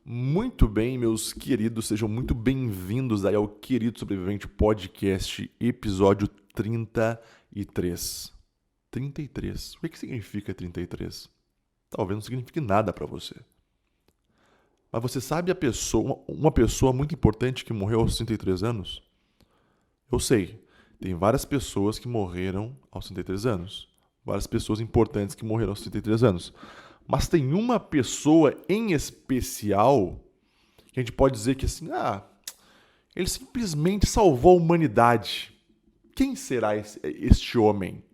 Muito bem, meus queridos, sejam muito bem-vindos aí ao Querido Sobrevivente Podcast, episódio 33. 33. O que significa 33? Talvez não signifique nada pra você. Mas você sabe uma pessoa muito importante que morreu aos 33 anos? Eu sei, tem várias pessoas que morreram aos 33 anos. Várias pessoas importantes que morreram aos 33 anos. Mas tem uma pessoa em especial que a gente pode dizer que assim, ele simplesmente salvou a humanidade. Quem será este homem?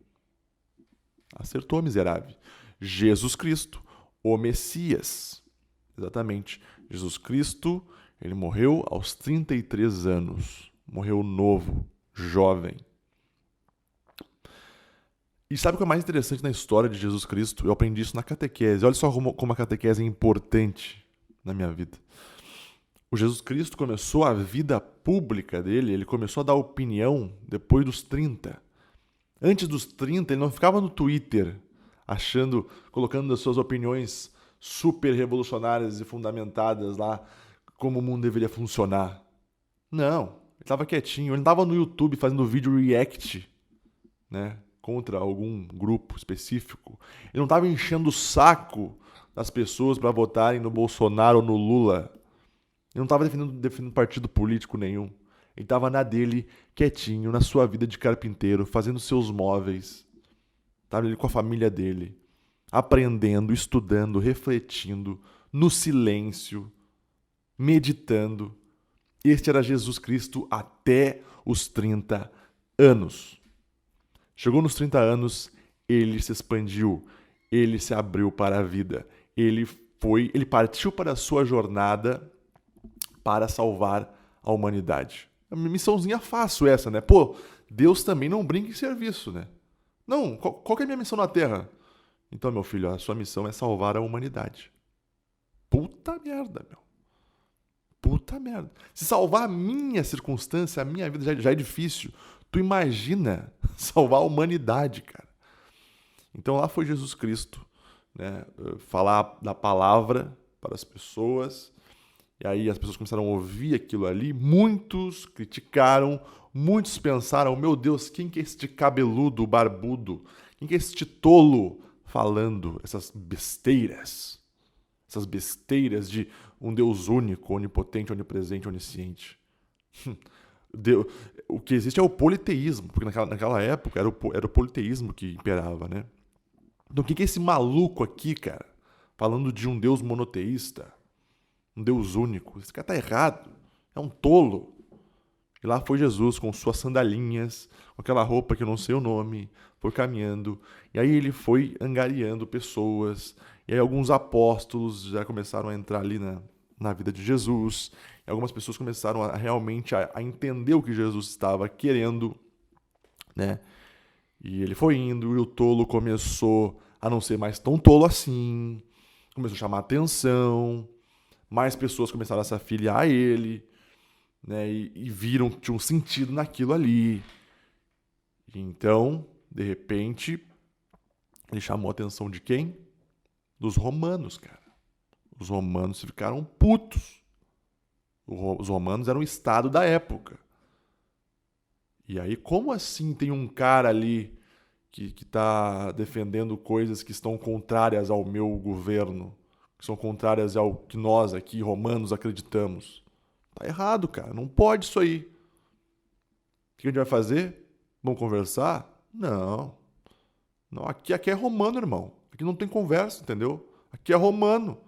Acertou, miserável. Jesus Cristo, o Messias. Exatamente. Jesus Cristo, ele morreu aos 33 anos. Morreu novo, jovem. E sabe o que é mais interessante na história de Jesus Cristo? Eu aprendi isso na catequese. Olha só como a catequese é importante na minha vida. O Jesus Cristo começou a vida pública dele, ele começou a dar opinião depois dos 30. Antes dos 30, ele não ficava no Twitter colocando as suas opiniões super revolucionárias e fundamentadas lá, como o mundo deveria funcionar. Não, ele estava quietinho, ele não estava no YouTube fazendo vídeo react, né, contra algum grupo específico. Ele não estava enchendo o saco das pessoas para votarem no Bolsonaro ou no Lula. Ele não estava defendendo partido político nenhum. Ele estava na dele, quietinho, na sua vida de carpinteiro, fazendo seus móveis. Estava ele com a família dele, aprendendo, estudando, refletindo, no silêncio, meditando. Este era Jesus Cristo até os 30 anos. Chegou nos 30 anos, ele se expandiu, ele se abriu para a vida. Ele partiu para a sua jornada para salvar a humanidade. É uma missãozinha fácil essa, né? Pô, Deus também não brinca em serviço, né? Não, qual que é a minha missão na Terra? Então, meu filho, a sua missão é salvar a humanidade. Puta merda, meu. Puta merda. Se salvar a minha circunstância, a minha vida já é difícil. Tu imagina salvar a humanidade, cara. Então lá foi Jesus Cristo, né? Falar da palavra para as pessoas. E aí as pessoas começaram a ouvir aquilo ali. Muitos criticaram, muitos pensaram, meu Deus, quem que é este cabeludo, barbudo? Quem que é este tolo falando essas besteiras? Essas besteiras de um Deus único, onipotente, onipresente, onisciente. Deus, o que existe é o politeísmo, porque naquela época era o politeísmo que imperava, né? Então o que é esse maluco aqui, cara? Falando de um Deus monoteísta, um Deus único. Esse cara tá errado. É um tolo. E lá foi Jesus com suas sandalinhas, com aquela roupa que eu não sei o nome, foi caminhando. E aí ele foi angariando pessoas. E aí alguns apóstolos já começaram a entrar ali na vida de Jesus. E algumas pessoas começaram realmente a entender o que Jesus estava querendo, né? E ele foi indo e o tolo começou a não ser mais tão tolo assim. Começou a chamar atenção. Mais pessoas começaram a se afiliar a ele, né? E viram que tinha um sentido naquilo ali. E então, de repente, ele chamou a atenção de quem? Dos romanos, cara. Os romanos ficaram putos. Os romanos eram o estado da época. E aí, como assim tem um cara ali que está defendendo coisas que estão contrárias ao meu governo, que são contrárias ao que nós aqui, romanos, acreditamos? Tá errado, cara. Não pode isso aí. O que a gente vai fazer? Vamos conversar? Não. Não, aqui é romano, irmão. Aqui não tem conversa, entendeu? Aqui é romano.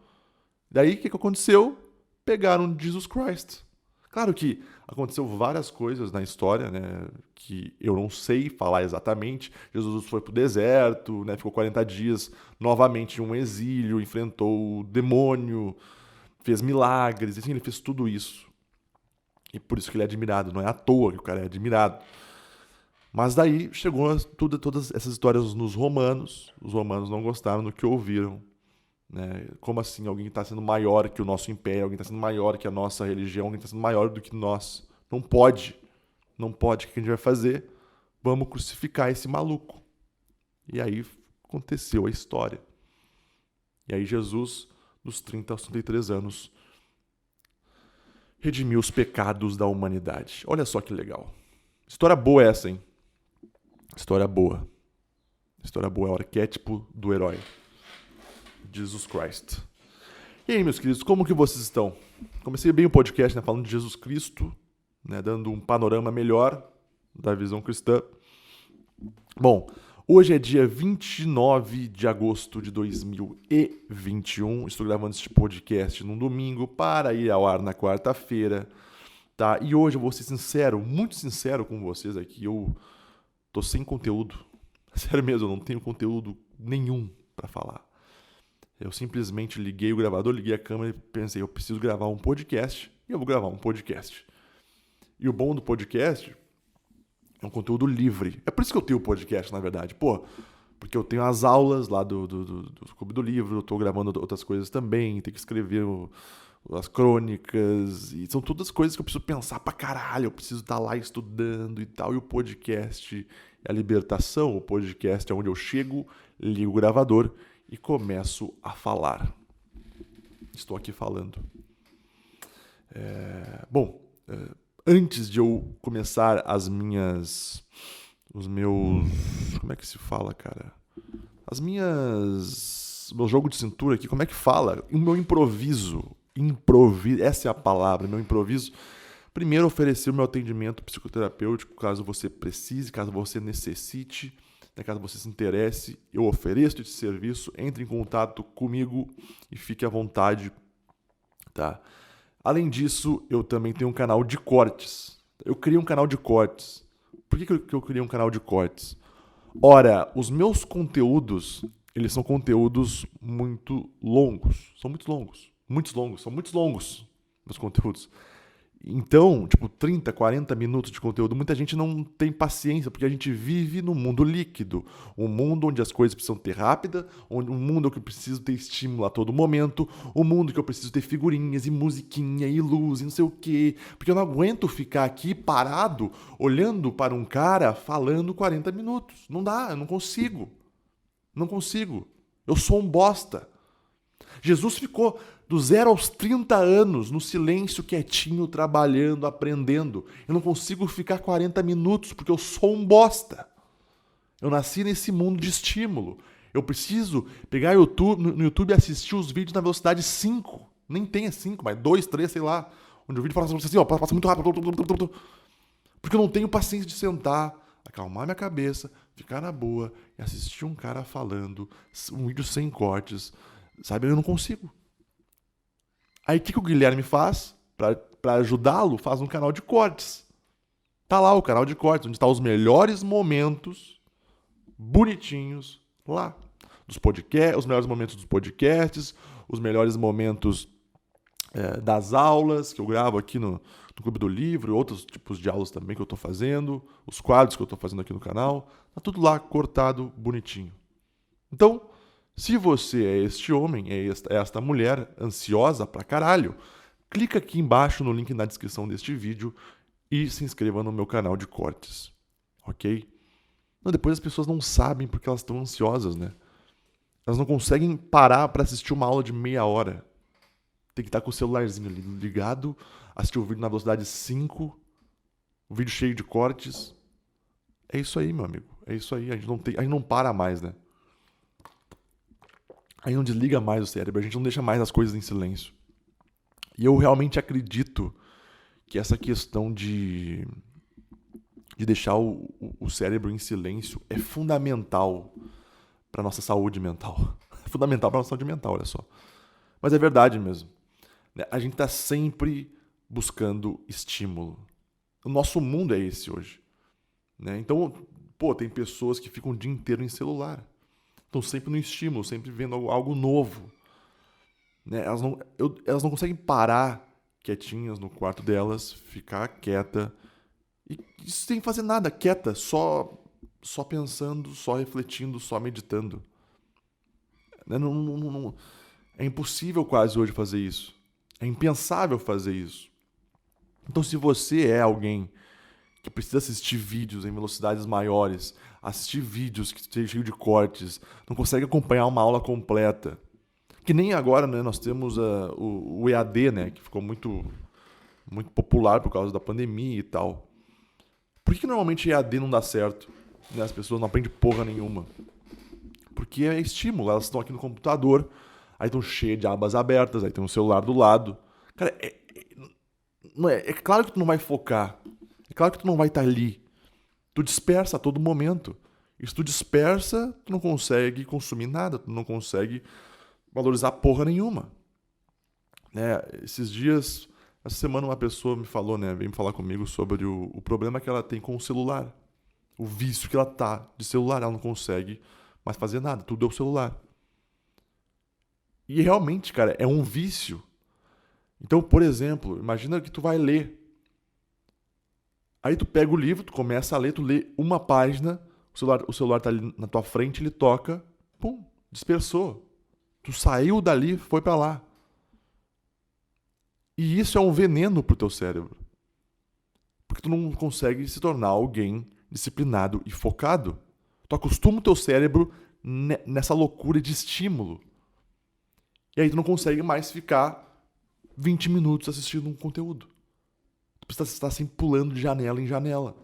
Daí, o que aconteceu? Pegaram Jesus Christ. Claro que aconteceu várias coisas na história, né, que eu não sei falar exatamente. Jesus foi pro deserto, né, ficou 40 dias novamente em um exílio, enfrentou o demônio, fez milagres, assim, ele fez tudo isso. E por isso que ele é admirado, não é à toa que o cara é admirado. Mas daí chegou todas essas histórias nos romanos, os romanos não gostaram do que ouviram. Né? Como assim? Alguém está sendo maior que o nosso império, alguém está sendo maior que a nossa religião, alguém está sendo maior do que nós. Não pode. Não pode. O que a gente vai fazer? Vamos crucificar esse maluco. E aí aconteceu a história. E aí Jesus, dos 30 aos 33 anos, redimir os pecados da humanidade. Olha só que legal. História boa essa, hein? História boa. História boa é o arquétipo do herói. Jesus Christ. E aí, meus queridos, como que vocês estão? Comecei bem o podcast, né, falando de Jesus Cristo, né, dando um panorama melhor da visão cristã. Bom, hoje é dia 29 de agosto de 2021. Estou gravando este podcast num domingo para ir ao ar na quarta-feira, tá? E hoje eu vou ser sincero, muito sincero com vocês aqui. Eu tô sem conteúdo. Sério mesmo, eu não tenho conteúdo nenhum para falar. Eu simplesmente liguei o gravador, liguei a câmera e pensei, eu preciso gravar um podcast e eu vou gravar um podcast. E o bom do podcast é um conteúdo livre. É por isso que eu tenho o podcast, na verdade. Porque eu tenho as aulas lá do Clube do Livro, eu tô gravando outras coisas também, tenho que escrever as crônicas, e são todas coisas que eu preciso pensar pra caralho, eu preciso estar lá estudando e tal. E o podcast é a libertação, o podcast é onde eu chego, ligo o gravador e começo a falar. Estou aqui falando. Antes de eu começar como é que se fala, cara? Meu jogo de cintura aqui, como é que fala? O meu improviso, essa é a palavra, meu improviso. Primeiro, oferecer o meu atendimento psicoterapêutico, caso você precise, caso você necessite, né, caso você se interesse, eu ofereço esse serviço, entre em contato comigo e fique à vontade, tá? Além disso, eu também tenho um canal de cortes. Eu criei um canal de cortes. Por que eu criei um canal de cortes? Ora, os meus conteúdos, eles são conteúdos muito longos. São muito longos. São muito longos meus conteúdos. Então, 30, 40 minutos de conteúdo, muita gente não tem paciência, porque a gente vive num mundo líquido, um mundo onde as coisas precisam ter rápida, um mundo que eu preciso ter estímulo a todo momento, um mundo que eu preciso ter figurinhas e musiquinha e luz e não sei o quê, porque eu não aguento ficar aqui parado, olhando para um cara falando 40 minutos. Não dá, eu não consigo. Não consigo. Eu sou um bosta. Jesus ficou do 0 aos 30 anos no silêncio, quietinho, trabalhando, aprendendo. Eu não consigo ficar 40 minutos porque eu sou um bosta. Eu nasci nesse mundo de estímulo. Eu preciso pegar no YouTube e assistir os vídeos na velocidade 5. Nem tem 5, mas 2, 3, sei lá. Onde o vídeo fala assim, passa muito rápido. Porque eu não tenho paciência de sentar, acalmar minha cabeça, ficar na boa e assistir um cara falando, um vídeo sem cortes. Sabe, eu não consigo. Aí o que o Guilherme faz? Para ajudá-lo, faz um canal de cortes. Tá lá o canal de cortes, onde tá os melhores momentos, bonitinhos, lá. Os melhores momentos dos podcasts, os melhores momentos das aulas que eu gravo aqui no Clube do Livro, outros tipos de aulas também que eu tô fazendo, os quadros que eu tô fazendo aqui no canal. Tá tudo lá cortado, bonitinho. Então, se você é este homem, é esta mulher ansiosa pra caralho, clica aqui embaixo no link na descrição deste vídeo e se inscreva no meu canal de cortes, ok? Depois as pessoas não sabem porque elas estão ansiosas, né? Elas não conseguem parar para assistir uma aula de meia hora. Tem que estar com o celularzinho ligado, assistir o vídeo na velocidade 5, o vídeo cheio de cortes. É isso aí, meu amigo. É isso aí. A gente não para mais, né? Aí não desliga mais o cérebro, a gente não deixa mais as coisas em silêncio. E eu realmente acredito que essa questão de deixar o cérebro em silêncio é fundamental para nossa saúde mental. É fundamental para nossa saúde mental, olha só. Mas é verdade mesmo. A gente está sempre buscando estímulo. O nosso mundo é esse hoje. Então, tem pessoas que ficam o dia inteiro em celular. Estão sempre no estímulo, sempre vendo algo novo. Elas não conseguem parar quietinhas no quarto delas, ficar quieta e sem fazer nada, quieta, só pensando, só refletindo, só meditando. É impossível quase hoje fazer isso. É impensável fazer isso. Então, se você é alguém que precisa assistir vídeos em velocidades maiores, assistir vídeos que estejam cheios de cortes, não consegue acompanhar uma aula completa. Que nem agora, né, nós temos o EAD, né, que ficou muito muito popular por causa da pandemia e tal. Por que normalmente EAD não dá certo? Né? As pessoas não aprendem porra nenhuma. Porque é estímulo, elas estão aqui no computador, aí estão cheias de abas abertas, aí tem um celular do lado. Cara, é claro que tu não vai focar. É claro que tu não vai estar ali. Tu dispersa a todo momento. E se tu dispersa, tu não consegue consumir nada, tu não consegue valorizar porra nenhuma. Né? Esses dias, essa semana uma pessoa me falou, né, veio me falar comigo sobre o problema que ela tem com o celular. O vício que ela tá de celular, ela não consegue mais fazer nada, tudo é o celular. E realmente, cara, é um vício. Então, por exemplo, imagina que tu vai ler. Aí tu pega o livro, tu começa a ler, tu lê uma página, o celular tá ali na tua frente, ele toca, pum, dispersou. Tu saiu dali, foi pra lá. E isso é um veneno pro teu cérebro. Porque tu não consegue se tornar alguém disciplinado e focado. Tu acostuma o teu cérebro nessa loucura de estímulo. E aí tu não consegue mais ficar 20 minutos assistindo um conteúdo. Tu precisa estar sempre pulando de janela em janela.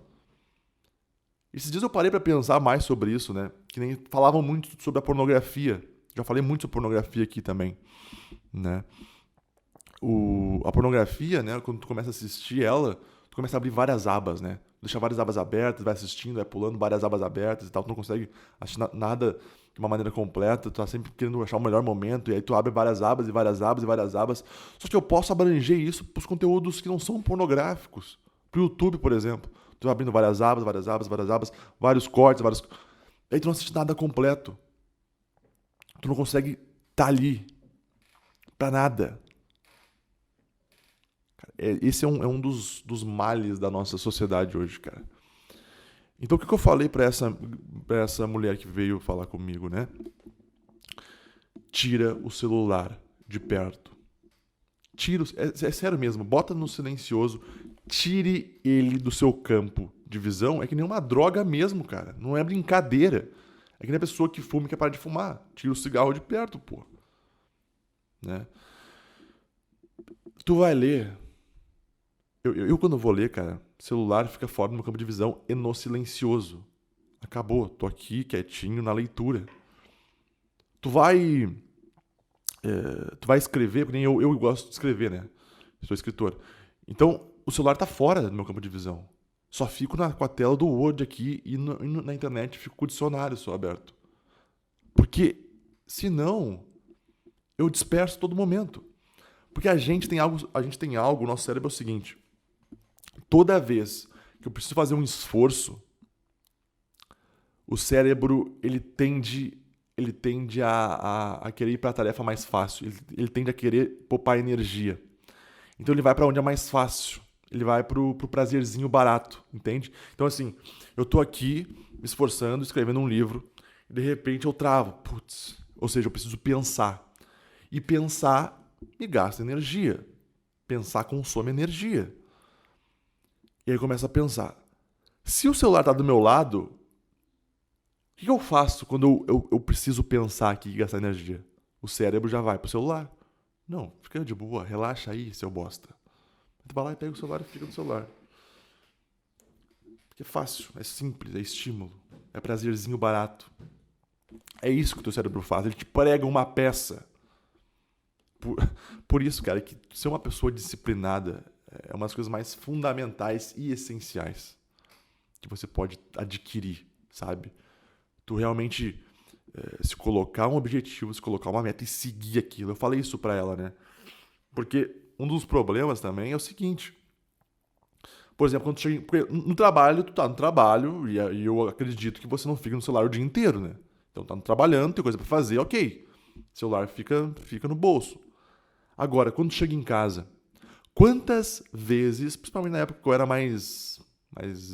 Esses dias eu parei pra pensar mais sobre isso, né? Que nem falavam muito sobre a pornografia. Já falei muito sobre pornografia aqui também, né? A pornografia, né? Quando tu começa a assistir ela, tu começa a abrir várias abas, né? Deixa várias abas abertas, vai assistindo, vai pulando várias abas abertas e tal. Tu não consegue assistir nada de uma maneira completa, tu tá sempre querendo achar o melhor momento, e aí tu abre várias abas e várias abas e várias abas. Só que eu posso abranger isso pros conteúdos que não são pornográficos. Pro YouTube, por exemplo. Tu vai abrindo várias abas, várias abas, várias abas, vários cortes, vários. Aí tu não assiste nada completo. Tu não consegue tá ali pra nada. Esse é um dos males da nossa sociedade hoje, cara. Então o que eu falei pra essa mulher que veio falar comigo, né? Tira o celular de perto. É sério mesmo, bota no silencioso, tire ele do seu campo de visão. É que nem uma droga mesmo, cara. Não é brincadeira. É que nem a pessoa que fuma e quer parar de fumar. Tira o cigarro de perto, pô. Né? Tu vai ler. Eu quando vou ler, cara, celular fica fora do meu campo de visão e no silencioso. Acabou, tô aqui quietinho na leitura. Tu vai. Tu vai escrever, porque nem eu gosto de escrever, né? Sou escritor. Então, o celular tá fora do meu campo de visão. Só fico com a tela do Word aqui e na internet fico com o dicionário só aberto. Porque, senão, eu disperso todo momento. Porque a gente tem algo, o nosso cérebro é o seguinte. Toda vez que eu preciso fazer um esforço, o cérebro ele tende a querer ir para a tarefa mais fácil. Ele tende a querer poupar energia. Então ele vai para onde é mais fácil. Ele vai pro prazerzinho barato, entende? Então assim, eu tô aqui me esforçando, escrevendo um livro, e de repente eu travo. Putz, ou seja, eu preciso pensar. E pensar me gasta energia. Pensar consome energia. E aí começa a pensar. Se o celular tá do meu lado, o que eu faço quando eu preciso pensar aqui e gastar energia? O cérebro já vai pro celular. Não, fica de boa, relaxa aí, seu bosta. Tu vai lá e pega o celular e fica no celular. Porque é fácil, é simples, é estímulo, é prazerzinho barato. É isso que o teu cérebro faz, ele te prega uma peça. Por isso, cara, que ser uma pessoa disciplinada é uma das coisas mais fundamentais e essenciais que você pode adquirir, sabe? Tu realmente se colocar um objetivo, se colocar uma meta e seguir aquilo. Eu falei isso pra ela, né? Porque um dos problemas também é o seguinte. Por exemplo, quando tu chega no trabalho, tu tá no trabalho e eu acredito que você não fica no celular o dia inteiro, né? Então tá trabalhando, tem coisa pra fazer, ok. O celular fica no bolso. Agora, quando tu chega em casa, quantas vezes, principalmente na época que eu era mais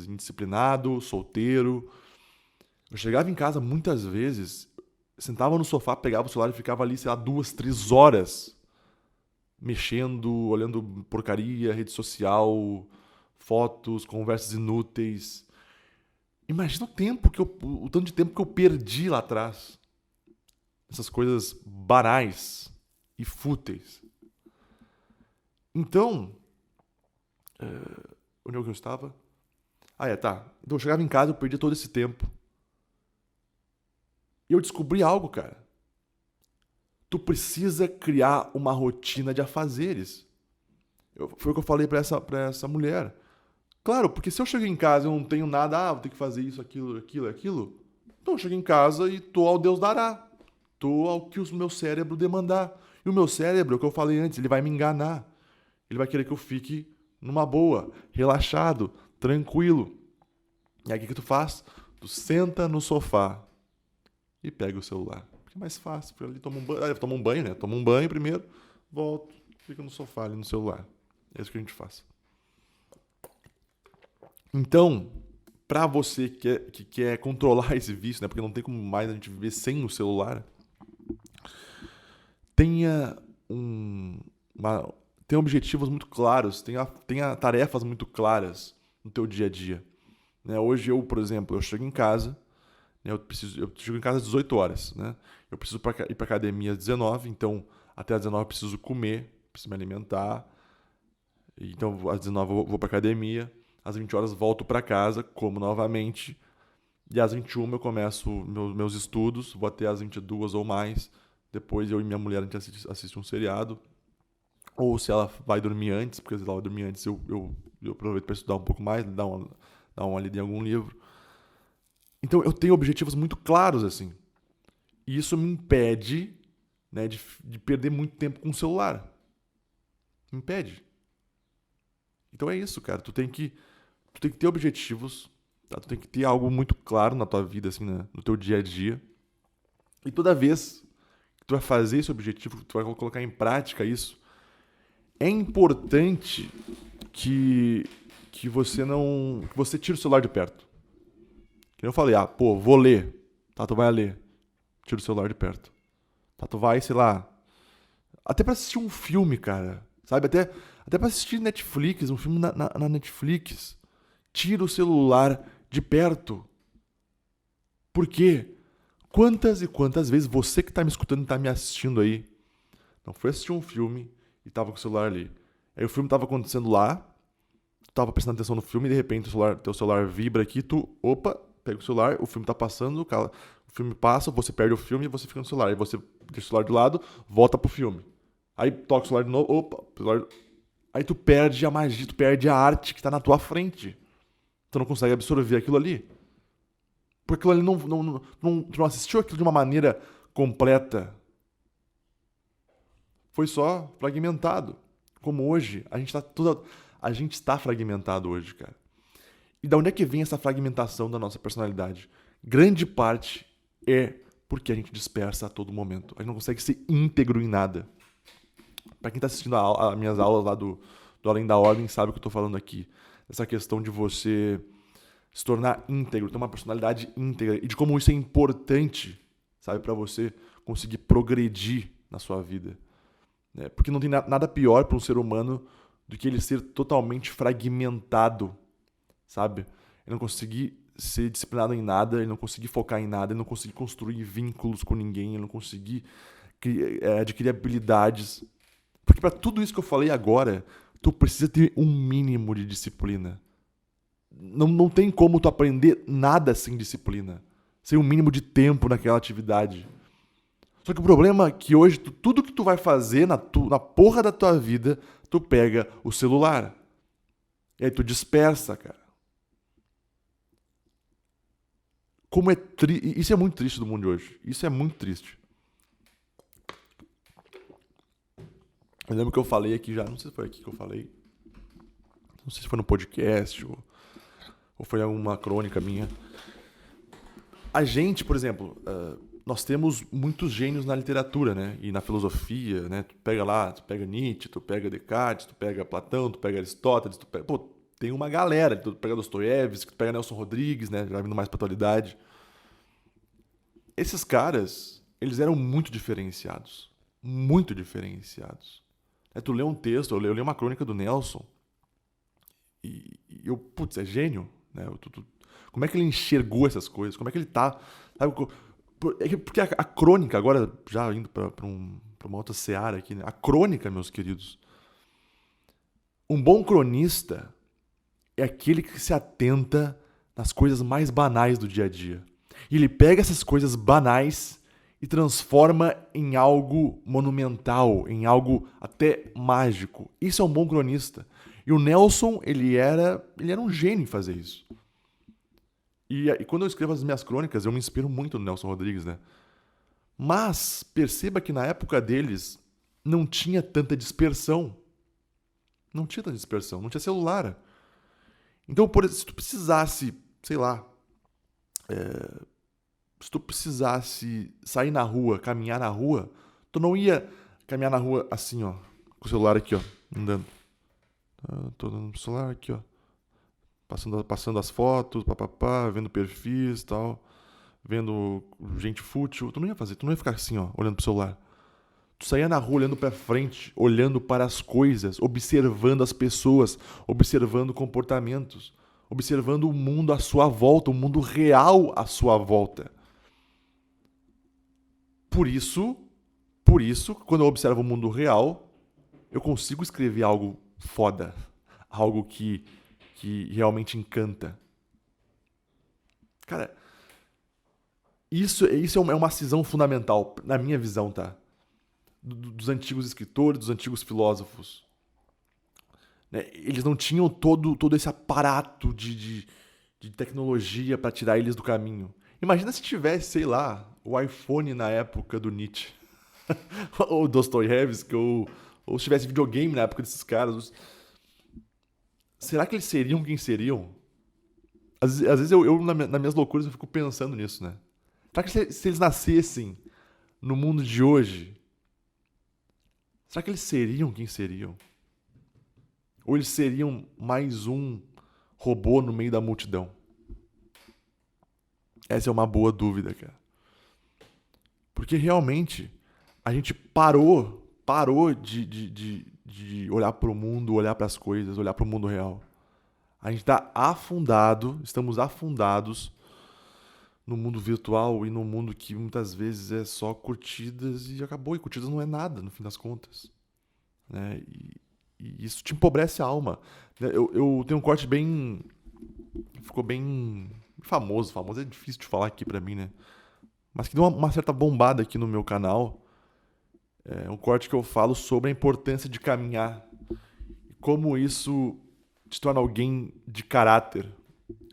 indisciplinado, solteiro, eu chegava em casa muitas vezes, sentava no sofá, pegava o celular e ficava ali, sei lá, 2, 3 horas mexendo, olhando porcaria, rede social, fotos, conversas inúteis. Imagina o tanto de tempo que eu perdi lá atrás. Essas coisas banais e fúteis. Então, Onde é que eu estava? Tá. Então eu chegava em casa, eu perdia todo esse tempo. E eu descobri algo, cara. Tu precisa criar uma rotina de afazeres. Foi o que eu falei pra essa mulher. Claro, porque se eu chego em casa e eu não tenho nada, vou ter que fazer isso, aquilo. Então eu chego em casa e tô ao Deus dará. Tô ao que o meu cérebro demandar. E o meu cérebro, é o que eu falei antes, ele vai me enganar. Ele vai querer que eu fique numa boa, relaxado, tranquilo. E aí o que tu faz? Tu senta no sofá e pega o celular. Porque é mais fácil. Ali toma um banho. Toma um banho, né? Toma um banho primeiro, volto, fica no sofá ali no celular. É isso que a gente faz. Então, pra você que quer controlar esse vício, né? Porque não tem como mais a gente viver sem o celular, tenha tenha objetivos muito claros, tenha tarefas muito claras no teu dia a dia. Né? Hoje por exemplo, eu chego em casa, né? eu chego em casa às 18 horas, né? Eu preciso ir para academia às 19, então até às 19 eu preciso comer, preciso me alimentar. Então às 19 eu vou para academia, às 20 horas volto para casa, como novamente, e às 21 eu começo meus estudos, vou até às 22 ou mais. Depois eu e minha mulher a gente assiste um seriado. Ou se ela vai dormir antes, porque se ela vai dormir antes eu aproveito para estudar um pouco mais, dar uma lida em algum livro. Então eu tenho objetivos muito claros assim. E isso me impede, né, de perder muito tempo com o celular. Me impede. Então é isso, cara. Tu tem que ter objetivos, tá? Tu tem que ter algo muito claro na tua vida, assim, né? No teu dia a dia. E toda vez que tu vai fazer esse objetivo, que tu vai colocar em prática isso, é importante que você tire o celular de perto. Que eu falei, vou ler. Tá, tu vai ler. Tira o celular de perto. Tá, tu vai, sei lá, até pra assistir um filme, cara. Sabe? Até pra assistir Netflix, um filme na Netflix. Tira o celular de perto. Por quê? Quantas e quantas vezes você que tá me escutando e tá me assistindo aí não foi assistir um filme e tava com o celular ali. Aí o filme tava acontecendo lá, tu tava prestando atenção no filme e de repente teu celular vibra aqui, pega o celular, o filme tá passando, o filme passa, você perde o filme e você fica no celular. Aí você deixa o celular de lado, volta pro filme. Aí toca o celular de novo, celular. Aí tu perde a magia, tu perde a arte que tá na tua frente. Tu não consegue absorver aquilo ali. Porque aquilo ali tu não assistiu aquilo de uma maneira completa. Foi só fragmentado. Como hoje, a gente está fragmentado hoje, cara. E da onde é que vem essa fragmentação da nossa personalidade? Grande parte é porque a gente dispersa a todo momento. A gente não consegue ser íntegro em nada. Para quem está assistindo as minhas aulas lá do Além da Ordem, sabe o que eu estou falando aqui. Essa questão de você se tornar íntegro, ter uma personalidade íntegra e de como isso é importante, sabe, para você conseguir progredir na sua vida. Porque não tem nada pior para um ser humano do que ele ser totalmente fragmentado, sabe? Ele não conseguir ser disciplinado em nada, ele não conseguir focar em nada, ele não conseguir construir vínculos com ninguém, ele não conseguir adquirir habilidades. Porque para tudo isso que eu falei agora, tu precisa ter um mínimo de disciplina. Não tem como tu aprender nada sem disciplina, sem um mínimo de tempo naquela atividade. Só que o problema é que hoje, tudo que tu vai fazer na porra da tua vida, tu pega o celular. E aí tu dispersa, cara. Isso é muito triste do mundo de hoje. Isso é muito triste. Eu lembro que eu falei aqui já, não sei se foi aqui que eu falei. Não sei se foi no podcast ou foi alguma crônica minha. A gente, por exemplo, nós temos muitos gênios na literatura, né? E na filosofia, né? Tu pega Nietzsche, tu pega Descartes, tu pega Platão, tu pega Aristóteles, tem uma galera. Tu pega Dostoiévski, tu pega Nelson Rodrigues, né? Já vindo mais pra atualidade. Esses caras, eles eram muito diferenciados. Muito diferenciados. Tu lê um texto, eu li uma crônica do Nelson e eu, é gênio, né? Como é que ele enxergou essas coisas? Como é que ele tá... Sabe? Porque a crônica, agora já indo para uma outra seara aqui, né? A crônica, meus queridos, um bom cronista, é aquele que se atenta nas coisas mais banais do dia a dia. E ele pega essas coisas banais e transforma em algo monumental, em algo até mágico. Isso é um bom cronista. E o Nelson, ele era um gênio em fazer isso. E quando eu escrevo as minhas crônicas, eu me inspiro muito no Nelson Rodrigues, né? Mas perceba que na época deles não tinha tanta dispersão. Não tinha tanta dispersão, não tinha celular. Então, por exemplo, se tu precisasse, sei lá, se tu precisasse sair na rua, caminhar na rua, tu não ia caminhar na rua assim, ó, com o celular aqui, ó, andando. Tô andando no celular aqui, ó, passando as fotos, papapá, vendo perfis e tal, vendo gente fútil. Tu não ia fazer, tu não ia ficar assim, ó, olhando pro celular. Tu saía na rua olhando pra frente, olhando para as coisas, observando as pessoas, observando comportamentos, observando o mundo à sua volta, o mundo real à sua volta. Por isso, quando eu observo o mundo real, eu consigo escrever algo foda, algo que realmente encanta. Cara, isso é uma cisão fundamental, na minha visão, tá? Dos antigos escritores, dos antigos filósofos. Né? Eles não tinham todo esse aparato de tecnologia para tirar eles do caminho. Imagina se tivesse, sei lá, o iPhone na época do Nietzsche. Ou Dostoiévski, ou se tivesse videogame na época desses caras. Será que eles seriam quem seriam? Às vezes nas minhas loucuras, eu fico pensando nisso, né? Será que se eles nascessem no mundo de hoje, será que eles seriam quem seriam? Ou eles seriam mais um robô no meio da multidão? Essa é uma boa dúvida, cara. Porque realmente a gente parou de olhar para o mundo, olhar para as coisas, olhar para o mundo real. A gente está estamos afundados no mundo virtual e no mundo que muitas vezes é só curtidas e acabou. E curtidas não é nada, no fim das contas. Né? E isso te empobrece a alma. Eu tenho um corte bem... Ficou bem famoso. Famoso é difícil de falar aqui pra mim, né? Mas que deu uma certa bombada aqui no meu canal. É um corte que eu falo sobre a importância de caminhar. E como isso te torna alguém de caráter.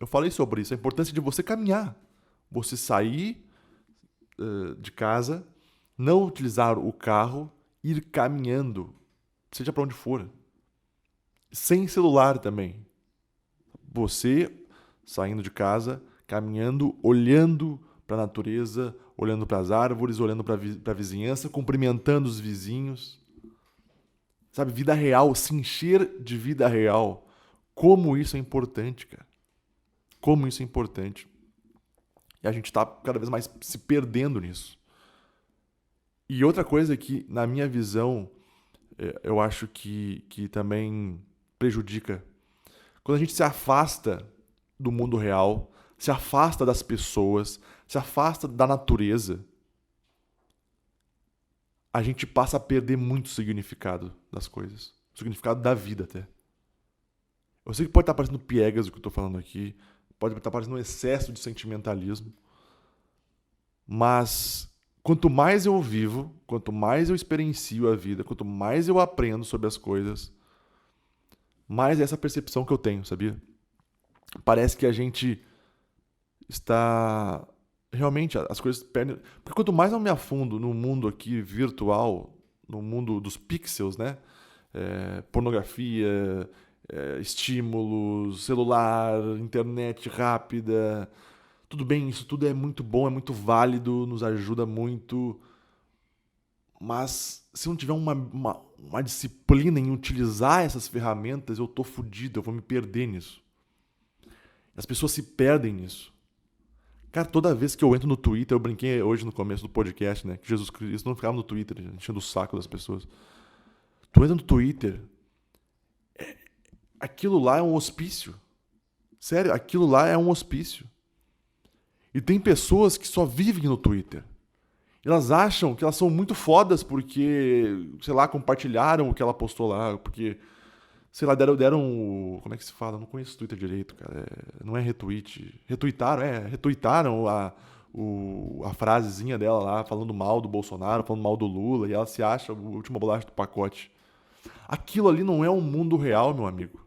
Eu falei sobre isso. A importância de você caminhar. Você sair de casa, não utilizar o carro, ir caminhando, seja para onde for. Sem celular também. Você saindo de casa, caminhando, olhando para a natureza, olhando para as árvores, olhando para a vizinhança, cumprimentando os vizinhos. Sabe, vida real, se encher de vida real. Como isso é importante, cara. Como isso é importante. E a gente está cada vez mais se perdendo nisso. E outra coisa que, na minha visão, eu acho que também prejudica. Quando a gente se afasta do mundo real, se afasta das pessoas, se afasta da natureza, a gente passa a perder muito o significado das coisas. O significado da vida até. Eu sei que pode estar parecendo piegas o que eu estou falando aqui, pode estar parecendo um excesso de sentimentalismo, mas quanto mais eu vivo, quanto mais eu experiencio a vida, quanto mais eu aprendo sobre as coisas, mais é essa percepção que eu tenho, sabia? Parece que a gente está... Realmente, as coisas perdem... Porque quanto mais eu me afundo no mundo aqui virtual, no mundo dos pixels, né? Pornografia, estímulos, celular, internet rápida... Tudo bem, isso tudo é muito bom, é muito válido, nos ajuda muito. Mas se eu não tiver uma disciplina em utilizar essas ferramentas, eu tô fudido, eu vou me perder nisso. As pessoas se perdem nisso. Cara, toda vez que eu entro no Twitter, eu brinquei hoje no começo do podcast, né? Que Jesus Cristo não ficava no Twitter, enchendo o saco das pessoas. Tu entra no Twitter, aquilo lá é um hospício. Sério, aquilo lá é um hospício. E tem pessoas que só vivem no Twitter. Elas acham que elas são muito fodas porque, sei lá, compartilharam o que ela postou lá, porque, sei lá, deram como é que se fala? Eu não conheço o Twitter direito, cara. Não é retweet. Retuitaram a frasezinha dela lá, falando mal do Bolsonaro, falando mal do Lula, e ela se acha a última bolacha do pacote. Aquilo ali não é um mundo real, meu amigo.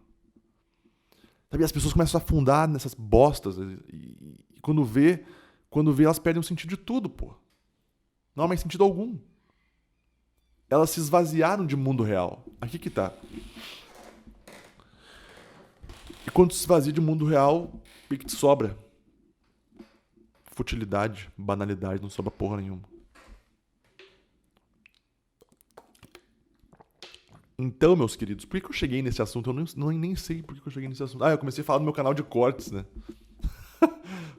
Sabe, as pessoas começam a afundar nessas bostas e quando vê, elas perdem o sentido de tudo, pô. Não há mais sentido algum. Elas se esvaziaram de mundo real. Aqui que tá. E quando se esvazia de mundo real, o que te sobra? Futilidade, banalidade, não sobra porra nenhuma. Então, meus queridos, por que eu cheguei nesse assunto? Eu nem sei por que eu cheguei nesse assunto. Eu comecei a falar do meu canal de cortes, né?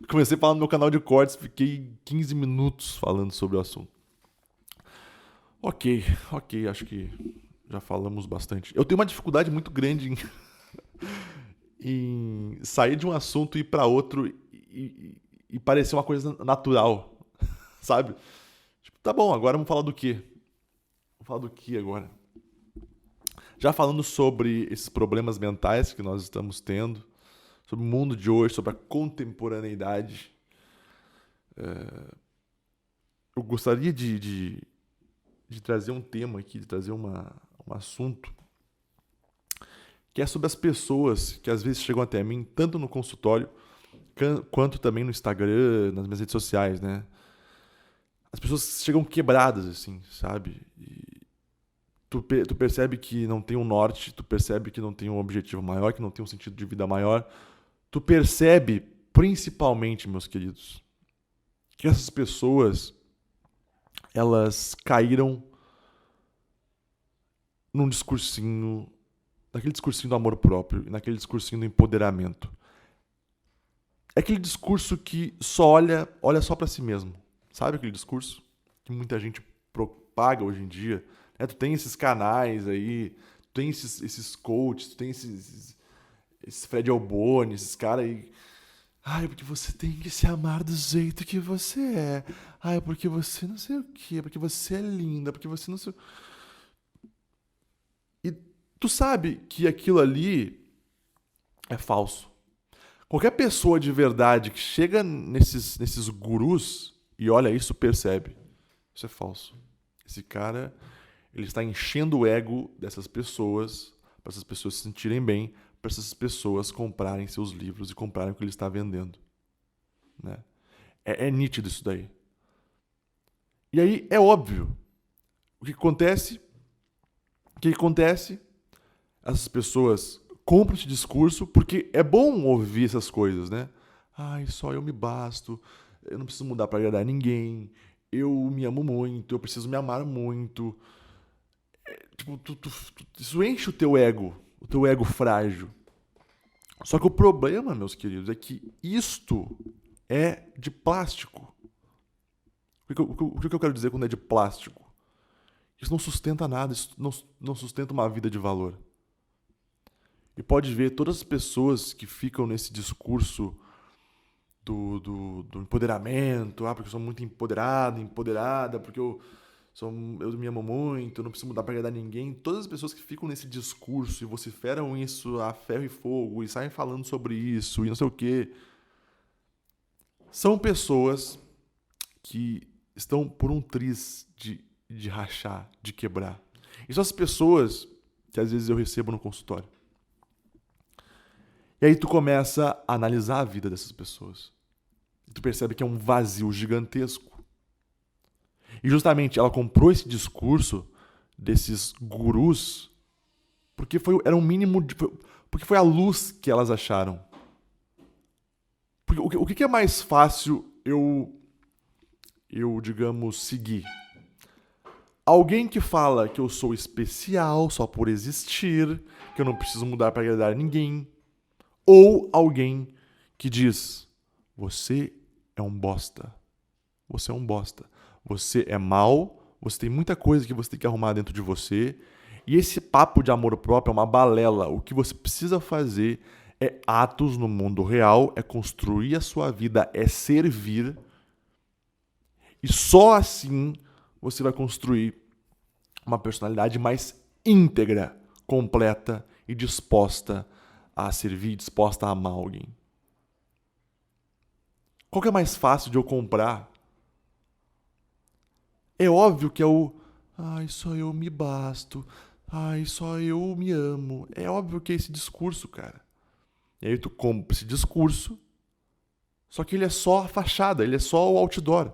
Comecei a falar no meu canal de cortes, fiquei 15 minutos falando sobre o assunto. Ok, acho que já falamos bastante. Eu tenho uma dificuldade muito grande em sair de um assunto e ir pra outro e parecer uma coisa natural, sabe? Tipo, tá bom, agora vamos falar do quê? Vamos falar do que agora? Já falando sobre esses problemas mentais que nós estamos tendo, sobre o mundo de hoje, sobre a contemporaneidade, eu gostaria de trazer um tema aqui, de trazer um assunto que é sobre as pessoas que às vezes chegam até mim, tanto no consultório, quanto também no Instagram, nas minhas redes sociais, né? As pessoas chegam quebradas, assim, sabe? E tu percebe que não tem um norte, tu percebe que não tem um objetivo maior, que não tem um sentido de vida maior. Tu percebe, principalmente, meus queridos, que essas pessoas, elas caíram num discursinho, naquele discursinho do amor próprio, naquele discursinho do empoderamento. É aquele discurso que só olha só pra si mesmo. Sabe aquele discurso que muita gente propaga hoje em dia? Tu tem esses canais aí, tu tem esses coaches, tu tem esses Fred Alboni, esses caras aí. Ai, porque você tem que se amar do jeito que você é. Ai, porque você não sei o quê, porque você é linda, porque você não sei. E tu sabe que aquilo ali é falso. Qualquer pessoa de verdade que chega nesses gurus e olha isso, percebe. Isso é falso. Esse cara, ele está enchendo o ego dessas pessoas, para essas pessoas se sentirem bem, para essas pessoas comprarem seus livros e comprarem o que ele está vendendo. Né? É nítido isso daí. E aí, é óbvio. O que acontece? Essas pessoas compram esse discurso porque é bom ouvir essas coisas, né? Ai, só eu me basto, eu não preciso mudar para agradar ninguém, eu me amo muito, eu preciso me amar muito. Tipo, isso enche o teu ego frágil. Só que o problema, meus queridos, é que isto é de plástico. O que eu quero dizer quando é de plástico? Isso não sustenta nada, isso não sustenta uma vida de valor. E pode ver todas as pessoas que ficam nesse discurso do empoderamento, porque eu sou muito empoderada, porque eu me amo muito, eu não preciso mudar para agradar ninguém. Todas as pessoas que ficam nesse discurso e vociferam isso a ferro e fogo e saem falando sobre isso e não sei o quê, são pessoas que estão por um triz de rachar, de quebrar. E são as pessoas que às vezes eu recebo no consultório. E aí tu começa a analisar a vida dessas pessoas. E tu percebe que é um vazio gigantesco. E justamente ela comprou esse discurso desses gurus porque era um mínimo porque foi a luz que elas acharam. Porque o que é mais fácil eu digamos, seguir? Alguém que fala que eu sou especial só por existir, que eu não preciso mudar para agradar ninguém. Ou alguém que diz: você é um bosta. Você é um bosta. Você é mau, você tem muita coisa que você tem que arrumar dentro de você. E esse papo de amor próprio é uma balela. O que você precisa fazer é atos no mundo real, é construir a sua vida, é servir. E só assim você vai construir uma personalidade mais íntegra, completa e disposta a servir, disposta a amar alguém. Qual que é mais fácil de eu comprar? É óbvio que é o ai, só eu me basto, ai, só eu me amo. É óbvio que é esse discurso, cara. E aí tu compra esse discurso, só que ele é só a fachada, ele é só o outdoor.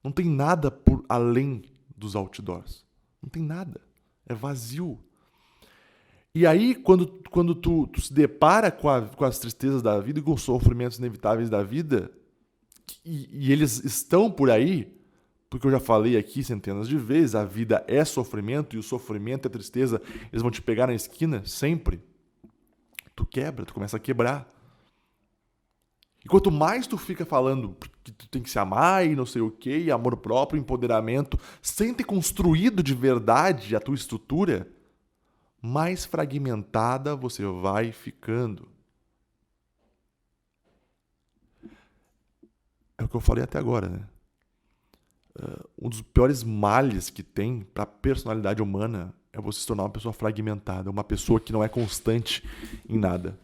Não tem nada por além dos outdoors. Não tem nada. É vazio. E aí, quando tu se depara com as tristezas da vida e com os sofrimentos inevitáveis da vida, e eles estão por aí, porque eu já falei aqui centenas de vezes, a vida é sofrimento, e o sofrimento e a tristeza, eles vão te pegar na esquina, sempre. Tu quebra, tu começa a quebrar. E quanto mais tu fica falando que tu tem que se amar e não sei o quê, e amor próprio, empoderamento, sem ter construído de verdade a tua estrutura, mais fragmentada você vai ficando. É o que eu falei até agora, né? Um dos piores males que tem para a personalidade humana é você se tornar uma pessoa fragmentada, uma pessoa que não é constante em nada.